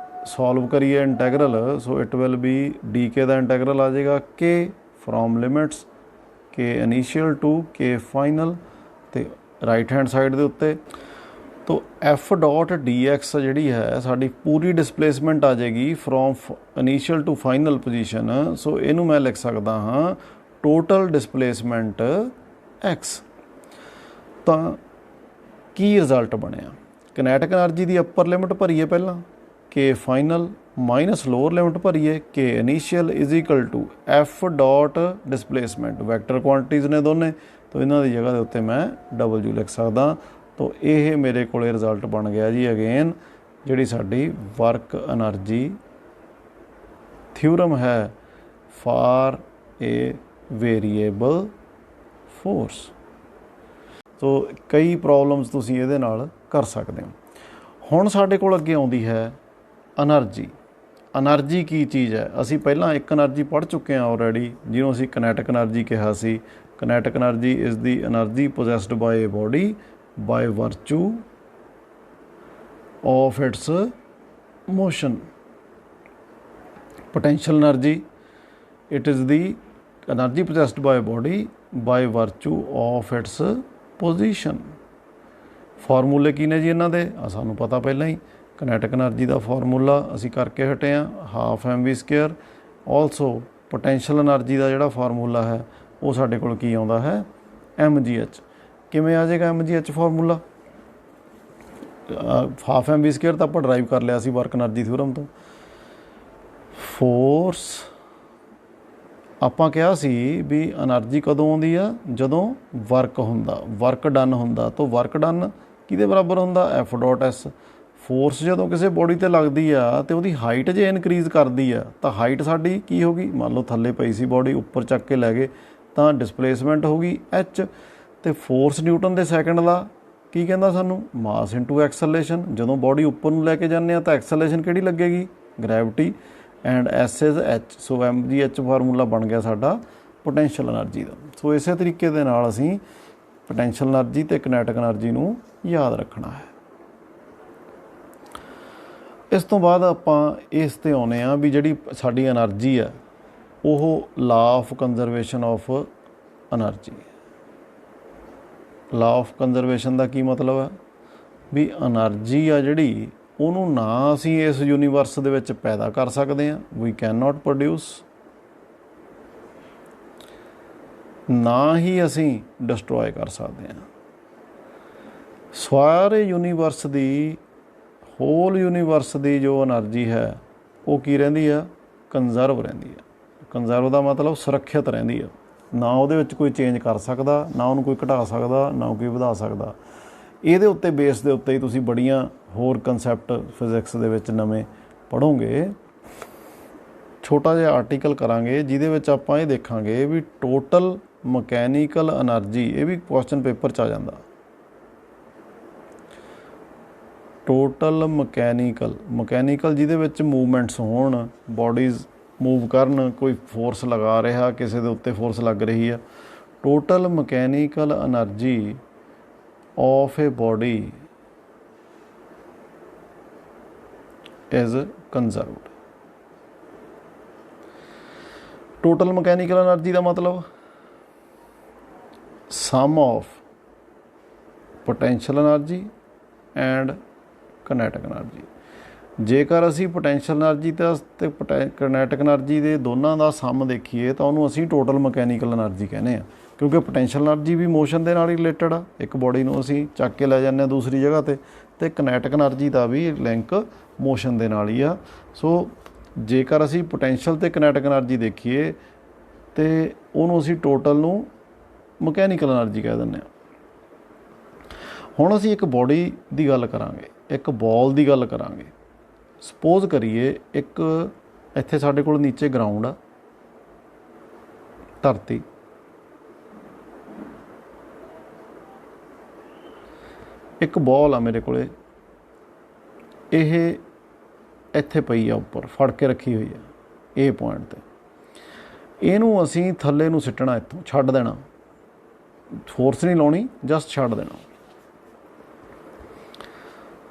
ਸੋਲਵ ਕਰੀਏ integral. So it will B DK ਦਾ ਇੰਟੈਗਰਲ ਆ ਜਾਏਗਾ k from limits k initial to k final, ਅਤੇ ਰਾਈਟ ਹੈਂਡ ਸਾਈਡ ਦੇ ਉੱਤੇ ਤੋ f.dx ਜਿਹੜੀ ਹੈ ਸਾਡੀ ਪੂਰੀ ਡਿਸਪਲੇਸਮੈਂਟ ਆ ਜਾਏਗੀ from initial to final position. So ਇਹਨੂੰ ਮੈਂ ਲਿਖ ਸਕਦਾ ਹਾਂ ਟੋਟਲ ਡਿਸਪਲੇਸਮੈਂਟ x। ਤਾਂ ਕੀ ਰਿਜ਼ਲਟ ਬਣਿਆ, ਕਿਨੈਟਿਕ ਐਨਰਜੀ ਦੀ ਅੱਪਰ ਲਿਮਿਟ ਭਰੀਏ ਪਹਿਲਾਂ k final minus lower limit ਭਰੀਏ k initial is equal to f displacement. Vector quantities ਨੇ ਦੋਨੇ, ਤਾਂ ਇਹਨਾਂ ਦੀ ਜਗ੍ਹਾ ਦੇ ਉੱਤੇ ਮੈਂ W ਲਿਖ ਸਕਦਾ। ਤੋ ਇਹ ਮੇਰੇ ਕੋਲ ਰਿਜ਼ਲਟ ਬਣ ਗਿਆ ਜੀ ਅਗੇਨ ਜਿਹੜੀ ਸਾਡੀ ਵਰਕ ਐਨਰਜੀ ਥਿਊਰਮ ਹੈ ਫਾਰ ਏ ਵੇਰੀਏਬਲ ਫੋਰਸ। ਸੋ ਕਈ ਪ੍ਰੋਬਲਮਸ ਤੁਸੀਂ ਇਹਦੇ ਨਾਲ ਕਰ ਸਕਦੇ ਹੋ। ਹੁਣ ਸਾਡੇ ਕੋਲ ਅੱਗੇ ਆਉਂਦੀ ਹੈ ਐਨਰਜੀ। ਐਨਰਜੀ ਕੀ ਚੀਜ਼ ਹੈ, ਅਸੀਂ ਪਹਿਲਾਂ ਇੱਕ ਐਨਰਜੀ ਪੜ੍ਹ ਚੁੱਕੇ ਹਾਂ ਆਲਰੇਡੀ, ਜਿਹਨੂੰ ਅਸੀਂ ਕਿਨੈਟਿਕ ਐਨਰਜੀ ਕਿਹਾ ਸੀ। Kinetic energy is the energy possessed by a body by virtue of its motion. Potential energy, it is the energy possessed by a body by virtue of its position. ਫਾਰਮੂਲੇ ਕੀ ਨੇ ਜੀ ਇਹਨਾਂ ਦੇ, ਸਾਨੂੰ ਪਤਾ ਪਹਿਲਾਂ ਹੀ। ਕਿਨੈਟਿਕ ਐਨਰਜੀ ਦਾ ਫਾਰਮੂਲਾ ਅਸੀਂ ਕਰਕੇ ਹਟੇ ਹਾਂ, half mv²। Also potential energy ਦਾ ਜਿਹੜਾ ਫਾਰਮੂਲਾ ਹੈ ਉਹ ਸਾਡੇ ਕੋਲ ਕੀ ਆਉਂਦਾ ਹੈ, mgh। ਕਿਵੇਂ ਆ ਜਾਏਗਾ mgh ਫਾਰਮੂਲਾ, ਹਾਫ mv² ਤਾਂ ਆਪਾਂ ਡਰਾਈਵ ਕਰ ਲਿਆ ਸੀ ਵਰਕ ਐਨਰਜੀ ਥਿਊਰਮ ਤੋਂ। ਫੋਰਸ ਆਪਾਂ ਕਿਹਾ ਸੀ ਵੀ ਐਨਰਜੀ ਕਦੋਂ ਆਉਂਦੀ ਆ, ਜਦੋਂ ਵਰਕ ਹੁੰਦਾ, ਵਰਕ ਡਨ ਹੁੰਦਾ। ਤਾਂ ਵਰਕ ਡਨ ਕਿਹਦੇ ਬਰਾਬਰ ਹੁੰਦਾ, f.s। ਫੋਰਸ ਜਦੋਂ ਕਿਸੇ ਬੋਡੀ 'ਤੇ ਲੱਗਦੀ ਆ ਅਤੇ ਉਹਦੀ ਹਾਈਟ ਜੇ ਇਨਕਰੀਜ਼ ਕਰਦੀ ਆ ਤਾਂ ਹਾਈਟ ਸਾਡੀ ਕੀ ਹੋ ਗਈ, ਮੰਨ ਲਓ ਥੱਲੇ ਪਈ ਸੀ ਬੋਡੀ, ਉੱਪਰ ਚੱਕ ਕੇ ਲੈ ਗਏ ਤਾਂ ਡਿਸਪਲੇਸਮੈਂਟ ਹੋ ਗਈ h। ਅਤੇ ਫੋਰਸ ਨਿਊਟਨ ਦੇ ਸੈਕਿੰਡ ਲਾ ਕੀ ਕਹਿੰਦਾ ਸਾਨੂੰ, ਮਾਸ ਇੰਟੂ ਐਕਸਲੇਸ਼ਨ। ਜਦੋਂ ਬੋਡੀ ਉੱਪਰ ਨੂੰ ਲੈ ਕੇ ਜਾਂਦੇ ਆ ਤਾਂ ਐਕਸਲੇਸ਼ਨ ਕਿਹੜੀ ਲੱਗੇਗੀ, gravity. And S is H. So mgh formula ਬਣ ਗਿਆ ਸਾਡਾ ਪੋਟੈਂਸ਼ੀਅਲ ਐਨਰਜੀ ਦਾ। ਸੋ ਇਸੇ ਤਰੀਕੇ ਦੇ ਨਾਲ ਅਸੀਂ ਪੋਟੈਂਸ਼ੀਅਲ ਐਨਰਜੀ ਤੇ ਕਿਨੈਟਿਕ ਐਨਰਜੀ ਨੂੰ ਯਾਦ ਰੱਖਣਾ ਹੈ। ਇਸ ਤੋਂ ਬਾਅਦ ਆਪਾਂ ਇਸ 'ਤੇ ਆਉਂਦੇ ਹਾਂ ਵੀ ਜਿਹੜੀ ਸਾਡੀ ਐਨਰਜੀ ਆ ਉਹ law of conservation of energy. Law of conservation ਦਾ ਕੀ ਮਤਲਬ ਹੈ ਵੀ ਐਨਰਜੀ ਆ ਜਿਹੜੀ ਉਹਨੂੰ ਨਾ ਅਸੀਂ ਇਸ ਯੂਨੀਵਰਸ ਦੇ ਵਿੱਚ ਪੈਦਾ ਕਰ ਸਕਦੇ ਹਾਂ, ਵੀ ਕੈਨ ਨਾਟ ਪ੍ਰੋਡਿਊਸ, ਨਾ ਹੀ ਅਸੀਂ ਡਿਸਟਰੋਏ ਕਰ ਸਕਦੇ ਹਾਂ। ਸਾਰੇ ਯੂਨੀਵਰਸ ਦੀ, ਹੋਲ ਯੂਨੀਵਰਸ ਦੀ ਜੋ ਐਨਰਜੀ ਹੈ ਉਹ ਕੀ ਰਹਿੰਦੀ ਆ, ਕੰਜ਼ਰਵ ਰਹਿੰਦੀ ਆ। ਕੰਜ਼ਰਵ ਦਾ ਮਤਲਬ ਸੁਰੱਖਿਅਤ ਰਹਿੰਦੀ ਆ, ਨਾ ਉਹਦੇ ਵਿੱਚ ਕੋਈ ਚੇਂਜ ਕਰ ਸਕਦਾ, ਨਾ ਉਹਨੂੰ ਕੋਈ ਘਟਾ ਸਕਦਾ, ਨਾ ਕੋਈ ਵਧਾ ਸਕਦਾ। ਇਹਦੇ ਉੱਤੇ ਬੇਸ ਦੇ ਉੱਤੇ ਹੀ ਤੁਸੀਂ ਬੜੀਆਂ ਹੋਰ ਕਨਸੈਪਟ ਫਿਜ਼ਿਕਸ ਦੇ ਵਿੱਚ ਨਵੇਂ ਪੜ੍ਹੋਗੇ। ਛੋਟਾ ਜਿਹਾ ਆਰਟੀਕਲ ਕਰਾਂਗੇ ਜਿਹਦੇ ਵਿੱਚ ਆਪਾਂ ਇਹ ਦੇਖਾਂਗੇ ਵੀ ਟੋਟਲ ਮਕੈਨੀਕਲ ਐਨਰਜੀ, ਇਹ ਵੀ ਕੁਐਸਚਨ ਪੇਪਰ 'ਚ ਆ ਜਾਂਦਾ। ਟੋਟਲ ਮਕੈਨੀਕਲ ਜਿਹਦੇ ਵਿੱਚ ਮੂਵਮੈਂਟਸ ਹੋਣ, ਬੋਡੀਜ਼ ਮੂਵ ਕਰਨ, ਕੋਈ ਫੋਰਸ ਲਗਾ ਰਿਹਾ, ਕਿਸੇ ਦੇ ਉੱਤੇ ਫੋਰਸ ਲੱਗ ਰਹੀ ਆ। Total mechanical energy of a body is conserved. Total mechanical energy ਦਾ ਮਤਲਬ sum of potential energy and kinetic energy. ਜੇਕਰ ਅਸੀਂ ਪੋਟੈਂਸ਼ੀਅਲ ਐਨਰਜੀ ਤੇ ਕਿਨੈਟਿਕ ਐਨਰਜੀ ਦੇ ਦੋਨਾਂ ਦਾ ਸਮ ਦੇਖੀਏ ਤਾਂ ਉਹਨੂੰ ਅਸੀਂ ਟੋਟਲ ਮਕੈਨੀਕਲ ਐਨਰਜੀ ਕਹਿੰਦੇ ਹਾਂ, ਕਿਉਂਕਿ ਪੋਟੈਂਸ਼ੀਅਲ ਐਨਰਜੀ ਵੀ ਮੋਸ਼ਨ ਦੇ ਨਾਲ ਹੀ ਰਿਲੇਟਡ ਆ। ਇੱਕ ਬੋਡੀ ਨੂੰ ਅਸੀਂ ਚੱਕ ਕੇ ਲੈ ਜਾਂਦੇ ਹਾਂ ਦੂਸਰੀ ਜਗ੍ਹਾ 'ਤੇ, ਅਤੇ ਕਿਨੈਟਿਕ ਐਨਰਜੀ ਦਾ ਵੀ ਲਿੰਕ ਮੋਸ਼ਨ ਦੇ ਨਾਲ ਹੀ ਆ। ਸੋ ਜੇਕਰ ਅਸੀਂ ਪੋਟੈਂਸ਼ੀਅਲ ਅਤੇ ਕਿਨੈਟਿਕ ਐਨਰਜੀ ਦੇਖੀਏ ਤਾਂ ਉਹਨੂੰ ਅਸੀਂ ਟੋਟਲ ਨੂੰ ਮਕੈਨੀਕਲ ਐਨਰਜੀ ਕਹਿ ਦਿੰਦੇ ਹਾਂ। ਹੁਣ ਅਸੀਂ ਇੱਕ ਬੋਡੀ ਦੀ ਗੱਲ ਕਰਾਂਗੇ, ਇੱਕ ਬੋਲ ਦੀ ਗੱਲ ਕਰਾਂਗੇ। ਸਪੋਜ਼ ਕਰੀਏ ਇੱਕ ਇੱਥੇ ਸਾਡੇ ਕੋਲ ਨੀਚੇ ਗਰਾਊਂਡ ਆ, ਧਰਤੀ, ਇੱਕ ਬੋਲ ਆ ਮੇਰੇ ਕੋਲ, ਇਹ ਇੱਥੇ ਪਈ ਆ, ਉੱਪਰ ਫੜ ਕੇ ਰੱਖੀ ਹੋਈ ਆ ਇਹ ਪੁਆਇੰਟ 'ਤੇ। ਇਹਨੂੰ ਅਸੀਂ ਥੱਲੇ ਨੂੰ ਸਿੱਟਣਾ, ਇੱਥੋਂ ਛੱਡ ਦੇਣਾ, ਫੋਰਸ ਨਹੀਂ ਲਾਉਣੀ, ਜਸਟ ਛੱਡ ਦੇਣਾ।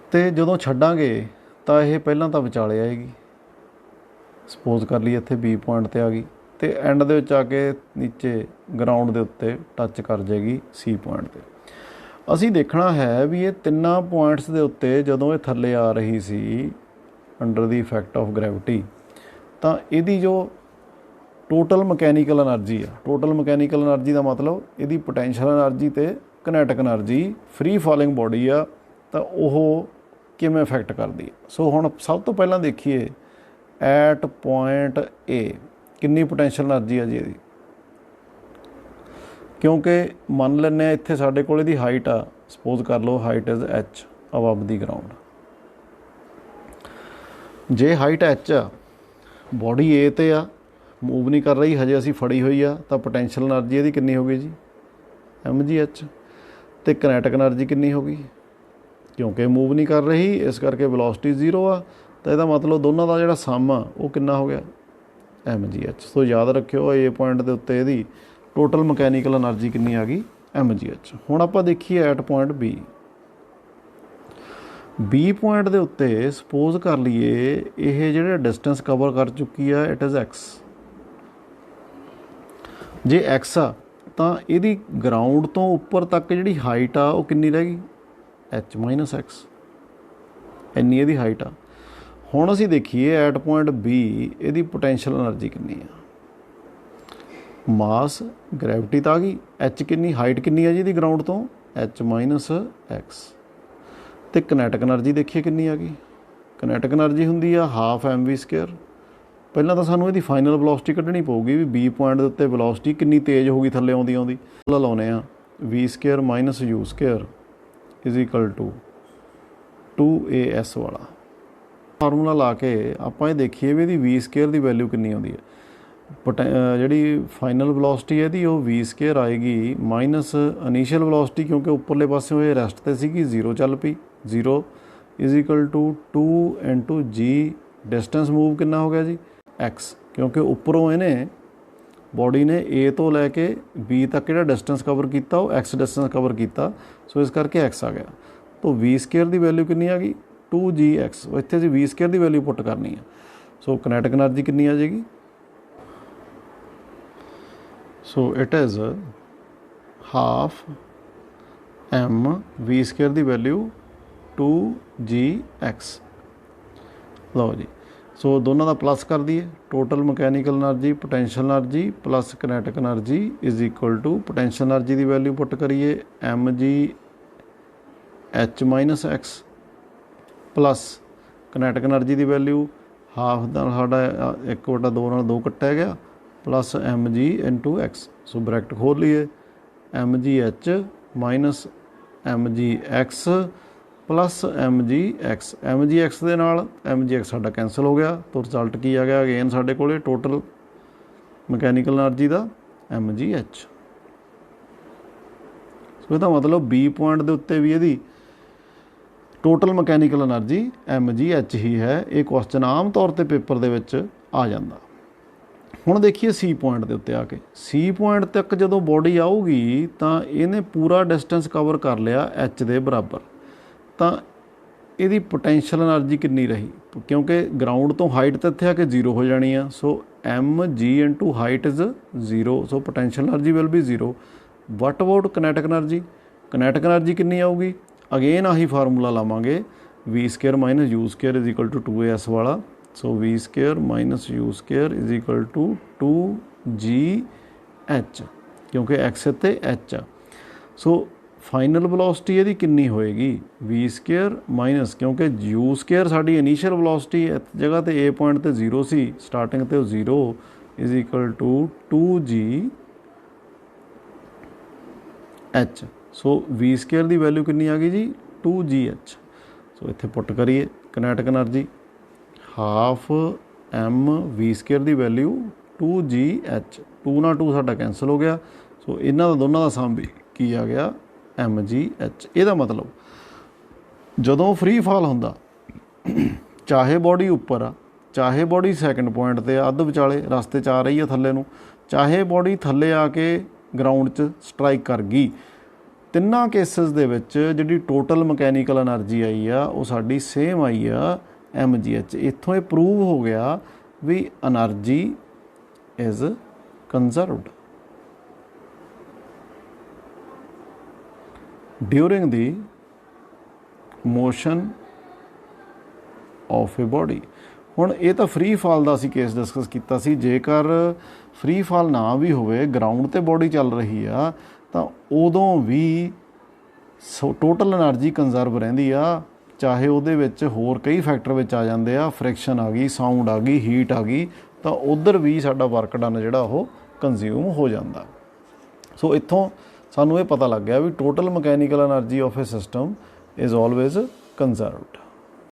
ਅਤੇ ਜਦੋਂ ਛੱਡਾਂਗੇ ਤਾਂ ਇਹ ਪਹਿਲਾਂ ਤਾਂ ਵਿਚਾਲੇ ਆਏਗੀ, ਸਪੋਜ਼ ਕਰ ਲਈ ਇੱਥੇ B ਪੁਆਇੰਟ 'ਤੇ ਆ ਗਈ, ਅਤੇ ਐਂਡ ਦੇ ਵਿੱਚ ਆ ਕੇ ਨੀਚੇ ਗਰਾਊਂਡ ਦੇ ਉੱਤੇ ਟੱਚ ਕਰ ਜਾਏਗੀ C ਪੁਆਇੰਟ 'ਤੇ। ਅਸੀਂ ਦੇਖਣਾ ਹੈ ਵੀ ਇਹ ਤਿੰਨਾਂ ਪੁਆਇੰਟਸ ਦੇ ਉੱਤੇ ਜਦੋਂ ਇਹ ਥੱਲੇ ਆ ਰਹੀ ਸੀ under the effect of gravity, ਤਾਂ ਇਹਦੀ ਜੋ ਟੋਟਲ ਮਕੈਨੀਕਲ ਐਨਰਜੀ ਆ, ਟੋਟਲ ਮਕੈਨੀਕਲ ਐਨਰਜੀ ਦਾ ਮਤਲਬ ਇਹਦੀ ਪੋਟੈਂਸ਼ੀਅਲ ਐਨਰਜੀ ਅਤੇ ਕਿਨੈਟਿਕ ਐਨਰਜੀ ਫਰੀ ਫਾਲਿੰਗ ਬੋਡੀ ਆ ਤਾਂ ਉਹ ਕਿਵੇਂ ਇਫੈਕਟ ਕਰਦੀ ਹੈ। ਸੋ ਹੁਣ ਸਭ ਤੋਂ ਪਹਿਲਾਂ ਦੇਖੀਏ ਐਟ ਪੁਆਇੰਟ A ਕਿੰਨੀ ਪੋਟੈਂਸ਼ੀਅਲ ਐਨਰਜੀ ਆ ਜੀ ਇਹਦੀ, ਕਿਉਂਕਿ ਮੰਨ ਲੈਂਦੇ ਹਾਂ ਇੱਥੇ ਸਾਡੇ ਕੋਲ ਇਹਦੀ ਹਾਈਟ ਆ, ਸਪੋਜ਼ ਕਰ ਲਓ height is H above the ground. ਜੇ ਹਾਈਟ H ਆ, ਬੋਡੀ A 'ਤੇ ਆ, ਮੂਵ ਨਹੀਂ ਕਰ ਰਹੀ ਹਜੇ, ਅਸੀਂ ਫੜੀ ਹੋਈ ਆ, ਤਾਂ ਪੋਟੈਂਸ਼ੀਅਲ ਐਨਰਜੀ ਇਹਦੀ ਕਿੰਨੀ ਹੋ ਗਈ ਜੀ, mgh। ਅਤੇ ਕਿਨੈਟਿਕ ਐਨਰਜੀ ਕਿੰਨੀ ਹੋ ਗਈ, ਕਿਉਂਕਿ ਮੂਵ ਨਹੀਂ ਕਰ ਰਹੀ ਇਸ ਕਰਕੇ ਵੈਲੋਸਿਟੀ 0 ਆ, ਤਾਂ ਇਹਦਾ ਮਤਲਬ ਦੋਨਾਂ ਦਾ ਜਿਹੜਾ ਸਮ ਆ ਉਹ ਕਿੰਨਾ ਹੋ ਗਿਆ, mgh। ਸੋ ਯਾਦ ਰੱਖਿਓ A ਪੁਆਇੰਟ ਦੇ ਉੱਤੇ ਇਹਦੀ ਟੋਟਲ ਮਕੈਨੀਕਲ ਐਨਰਜੀ ਕਿੰਨੀ ਆ ਗਈ, mgh। ਹੁਣ ਆਪਾਂ ਦੇਖੀਏ ਐਟ ਪੁਆਇੰਟ B ਪੁਆਇੰਟ ਦੇ ਉੱਤੇ ਸਪੋਜ਼ ਕਰ ਲਈਏ ਇਹ ਜਿਹੜਾ ਡਿਸਟੈਂਸ ਕਵਰ ਕਰ ਚੁੱਕੀ ਆ, ਇਟ ਇਜ਼ x। ਜੇ x ਆ ਤਾਂ ਇਹਦੀ ਗਰਾਊਂਡ ਤੋਂ ਉੱਪਰ ਤੱਕ ਜਿਹੜੀ ਹਾਈਟ ਆ ਉਹ ਕਿੰਨੀ ਰਹਿ ਗਈ, h ਮਾਈਨਸ x, ਇੰਨੀ ਇਹਦੀ ਹਾਈਟ ਆ। ਹੁਣ ਅਸੀਂ ਦੇਖੀਏ ਐਟ ਪੁਆਇੰਟ B ਇਹਦੀ ਪੋਟੈਂਸ਼ੀਅਲ ਐਨਰਜੀ ਕਿੰਨੀ ਆ। ਮਾਸ ਗ੍ਰੈਵਿਟੀ ਤਾਂ ਆ ਗਈ, h ਕਿੰਨੀ, ਹਾਈਟ ਕਿੰਨੀ ਆ ਜੀ ਇਹਦੀ ਗਰਾਊਂਡ ਤੋਂ, h ਮਾਈਨਸ x। ਅਤੇ ਕਿਨੈਟਿਕ ਐਨਰਜੀ ਦੇਖੀਏ ਕਿੰਨੀ ਆ ਗਈ, ਕਿਨੈਟਿਕ ਐਨਰਜੀ ਹੁੰਦੀ ਆ ਹਾਫ mv²। ਪਹਿਲਾਂ ਤਾਂ ਸਾਨੂੰ ਇਹਦੀ ਫਾਈਨਲ ਵੈਲੋਸਿਟੀ ਕੱਢਣੀ ਪਊਗੀ ਵੀ B ਪੁਆਇੰਟ ਦੇ ਉੱਤੇ ਵੈਲੋਸਿਟੀ ਕਿੰਨੀ ਤੇਜ਼ ਹੋਊਗੀ ਥੱਲੇ ਆਉਂਦੀ ਲਾਉਂਦੇ ਹਾਂ v² minus u² is ਇਕਲ to 2as ਵਾਲਾ ਫਾਰਮੂਲਾ ਲਾ ਕੇ ਆਪਾਂ ਇਹ ਦੇਖੀਏ ਵੀ ਇਹਦੀ v² ਦੀ ਵੈਲਿਊ ਕਿੰਨੀ ਆਉਂਦੀ ਹੈ। ਜਿਹੜੀ ਫਾਈਨਲ ਵੈਲੋਸਿਟੀ ਹੈ ਇਹਦੀ ਉਹ v ਸਕੁਏਅਰ ਆਏਗੀ ਮਾਈਨਸ ਇਨੀਸ਼ੀਅਲ ਵੈਲੋਸਿਟੀ, ਕਿਉਂਕਿ ਉੱਪਰਲੇ ਪਾਸਿਓਂ ਇਹ ਰੈਸਟ ਤੇ ਸੀਗੀ, 0 ਚੱਲ ਪਈ, 0 ਇਜ਼ ਇਕੁਅਲ ਟੂ 2 ਇੰਟੂ ਜੀ, ਡਿਸਟੈਂਸ ਮੂਵ ਕਿੰਨਾ ਹੋ ਗਿਆ ਜੀ x, ਕਿਉਂਕਿ ਉੱਪਰੋਂ ਇਹਨੇ ਬੋਡੀ ਨੇ A ਤੋਂ ਲੈ ਕੇ B ਤੱਕ ਜਿਹੜਾ ਡਿਸਟੈਂਸ ਕਵਰ ਕੀਤਾ ਉਹ x ਡਿਸਟੈਂਸ ਕਵਰ ਕੀਤਾ, ਸੋ ਇਸ ਕਰਕੇ x ਆ ਗਿਆ। ਤਾਂ v ਸਕੁਏਅਰ ਦੀ ਵੈਲਿਊ ਕਿੰਨੀ ਆ ਗਈ 2gx, ਇੱਥੇ ਅਸੀਂ v ਸਕੁਏਅਰ ਦੀ ਵੈਲਿਊ ਪੁੱਟ ਕਰਨੀ ਆ, ਸੋ ਕਿਨੈਟਿਕ ਐਨਰਜੀ ਕਿੰਨੀ ਆ ਜਾਏਗੀ, so it is half m v square ਦੀ ਵੈਲਿਊ 2gx। ਲਓ ਜੀ, ਸੋ ਦੋਨਾਂ ਦਾ ਪਲੱਸ ਕਰ ਦਈਏ, total mechanical energy potential energy plus kinetic energy is equal to potential energy ਦੀ ਵੈਲਿਊ ਪੁੱਟ ਕਰੀਏ mg h minus x plus kinetic energy ਦੀ ਵੈਲਿਊ ਹਾਫ ਦਾ ਸਾਡਾ 1/2 ਨਾਲ 2 ਕੱਟਿਆ ਗਿਆ ਪਲੱਸ mg ਇੰਟੂ x, ਸੋ ਬਰੈਕਟ ਖੋਲ ਲਈਏ mg h minus mg x plus mg x ਦੇ ਨਾਲ mg x ਸਾਡਾ ਕੈਂਸਲ ਹੋ ਗਿਆ, ਤਾਂ ਰਿਜ਼ਲਟ ਕੀ ਆ ਗਿਆ ਅਗੇਨ ਸਾਡੇ ਕੋਲ ਟੋਟਲ ਮਕੈਨੀਕਲ ਐਨਰਜੀ ਦਾ mg h। ਸੋ ਇਹਦਾ ਮਤਲਬ B ਪੁਆਇੰਟ ਦੇ ਉੱਤੇ ਵੀ ਇਹਦੀ total mechanical energy mg h ਹੀ ਹੈ। ਇਹ ਕੁਐਸਚਨ ਆਮ ਤੌਰ 'ਤੇ ਪੇਪਰ ਦੇ ਵਿੱਚ ਆ ਜਾਂਦਾ। ਹੁਣ ਦੇਖੀਏ C ਪੁਆਇੰਟ ਦੇ ਉੱਤੇ ਆ ਕੇ, C ਪੁਆਇੰਟ ਤੱਕ ਜਦੋਂ ਬੋਡੀ ਆਊਗੀ ਤਾਂ ਇਹਨੇ ਪੂਰਾ ਡਿਸਟੈਂਸ ਕਵਰ ਕਰ ਲਿਆ h ਦੇ ਬਰਾਬਰ, ਤਾਂ ਇਹਦੀ ਪੋਟੈਂਸ਼ੀਅਲ ਐਨਰਜੀ ਕਿੰਨੀ ਰਹੀ, ਕਿਉਂਕਿ ਗਰਾਊਂਡ ਤੋਂ ਹਾਈਟ ਤਾਂ ਇੱਥੇ ਆ ਕੇ 0 ਹੋ ਜਾਣੀ ਆ, so mg into height is 0, so potential energy will be 0। What about kinetic energy, kinetic energy ਕਿੰਨੀ ਆਊਗੀ, ਅਗੇਨ ਆਹੀ ਫਾਰਮੂਲਾ ਲਾਵਾਂਗੇ v square minus u square is equal to 2as ਵਾਲਾ, so v square minus u square is equal to 2gh, ਕਿਉਂਕਿ x ਅਤੇ h ਆ। ਸੋ final velocity ਇਹਦੀ ਕਿੰਨੀ ਹੋਏਗੀ v ਸਕੁਏਅਰ ਮਾਈਨਸ, ਕਿਉਂਕਿ u ਸਕੁਏਅਰ ਸਾਡੀ ਇਨੀਸ਼ੀਅਲ ਵੈਲੋਸਿਟੀ ਇਸ ਜਗ੍ਹਾ 'ਤੇ A ਪੁਆਇੰਟ 'ਤੇ 0 ਸੀ, ਸਟਾਰਟਿੰਗ 'ਤੇ ਉਹ 0 is equal to 2gh, so v square ਦੀ ਵੈਲਿਊ ਕਿੰਨੀ ਆ ਗਈ ਜੀ 2gh। ਸੋ ਇੱਥੇ ਪੁੱਟ ਕਰੀਏ kinetic energy half m v square ਦੀ ਵੈਲਿਊ 2gh, 2 ਨਾਲ 2 ਸਾਡਾ ਕੈਂਸਲ ਹੋ ਗਿਆ, ਸੋ ਇਹਨਾਂ ਦਾ ਦੋਨਾਂ ਦਾ ਸਮ ਵੀ ਕੀ ਆ ਗਿਆ mg h। ਇਹਦਾ ਮਤਲਬ ਜਦੋਂ ਫ੍ਰੀ ਫਾਲ ਹੁੰਦਾ, ਚਾਹੇ ਬੋਡੀ ਉੱਪਰ ਆ ਚਾਹੇ ਬੋਡੀ ਸੈਕਿੰਡ ਪੁਆਇੰਟ 'ਤੇ ਆ, ਅੱਧ ਵਿਚਾਲੇ ਰਸਤੇ 'ਚ ਆ ਰਹੀ ਆ ਥੱਲੇ ਨੂੰ, ਚਾਹੇ ਬੋਡੀ ਥੱਲੇ ਆ ਕੇ ਗਰਾਊਂਡ 'ਚ ਸਟਰਾਈਕ ਕਰ ਗਈ, ਤਿੰਨਾਂ ਕੇਸਿਸ ਦੇ ਵਿੱਚ ਜਿਹੜੀ ਟੋਟਲ ਮਕੈਨੀਕਲ ਐਨਰਜੀ ਆਈ ਆ ਉਹ ਸਾਡੀ ਸੇਮ ਆਈ ਆ mg h। ਇੱਥੋਂ ਇਹ ਪ੍ਰੂਵ ਹੋ ਗਿਆ ਵੀ energy is conserved during the motion of a body। ਹੁਣ ਇਹ ਤਾਂ ਫ੍ਰੀ ਫਾਲ ਦਾ ਅਸੀਂ ਕੇਸ ਡਿਸਕਸ ਕੀਤਾ ਸੀ, ਜੇਕਰ ਫ੍ਰੀ ਫਾਲ ਨਾ ਵੀ ਹੋਵੇ ਗਰਾਊਂਡ 'ਤੇ ਬੋਡੀ ਚੱਲ ਰਹੀ ਆ ਤਾਂ ਉਦੋਂ ਵੀ ਟੋਟਲ ਐਨਰਜੀ ਕੰਜ਼ਰਵ ਰਹਿੰਦੀ ਆ, ਚਾਹੇ ਉਹਦੇ ਵਿੱਚ ਹੋਰ ਕਈ ਫੈਕਟਰ ਵਿੱਚ ਆ ਜਾਂਦੇ ਆ, ਫ੍ਰਿਕਸ਼ਨ ਆ ਗਈ, ਸਾਊਂਡ ਆ ਗਈ, ਹੀਟ ਆ ਗਈ, ਤਾਂ ਉੱਧਰ ਵੀ ਸਾਡਾ ਵਰਕ ਡਨ ਜਿਹੜਾ ਉਹ ਕੰਜ਼ਿਊਮ ਹੋ ਜਾਂਦਾ। ਸੋ ਇੱਥੋਂ ਸਾਨੂੰ ਇਹ ਪਤਾ ਲੱਗ ਗਿਆ ਵੀ total mechanical energy of a system is always ਕੰਜ਼ਰਵਡ।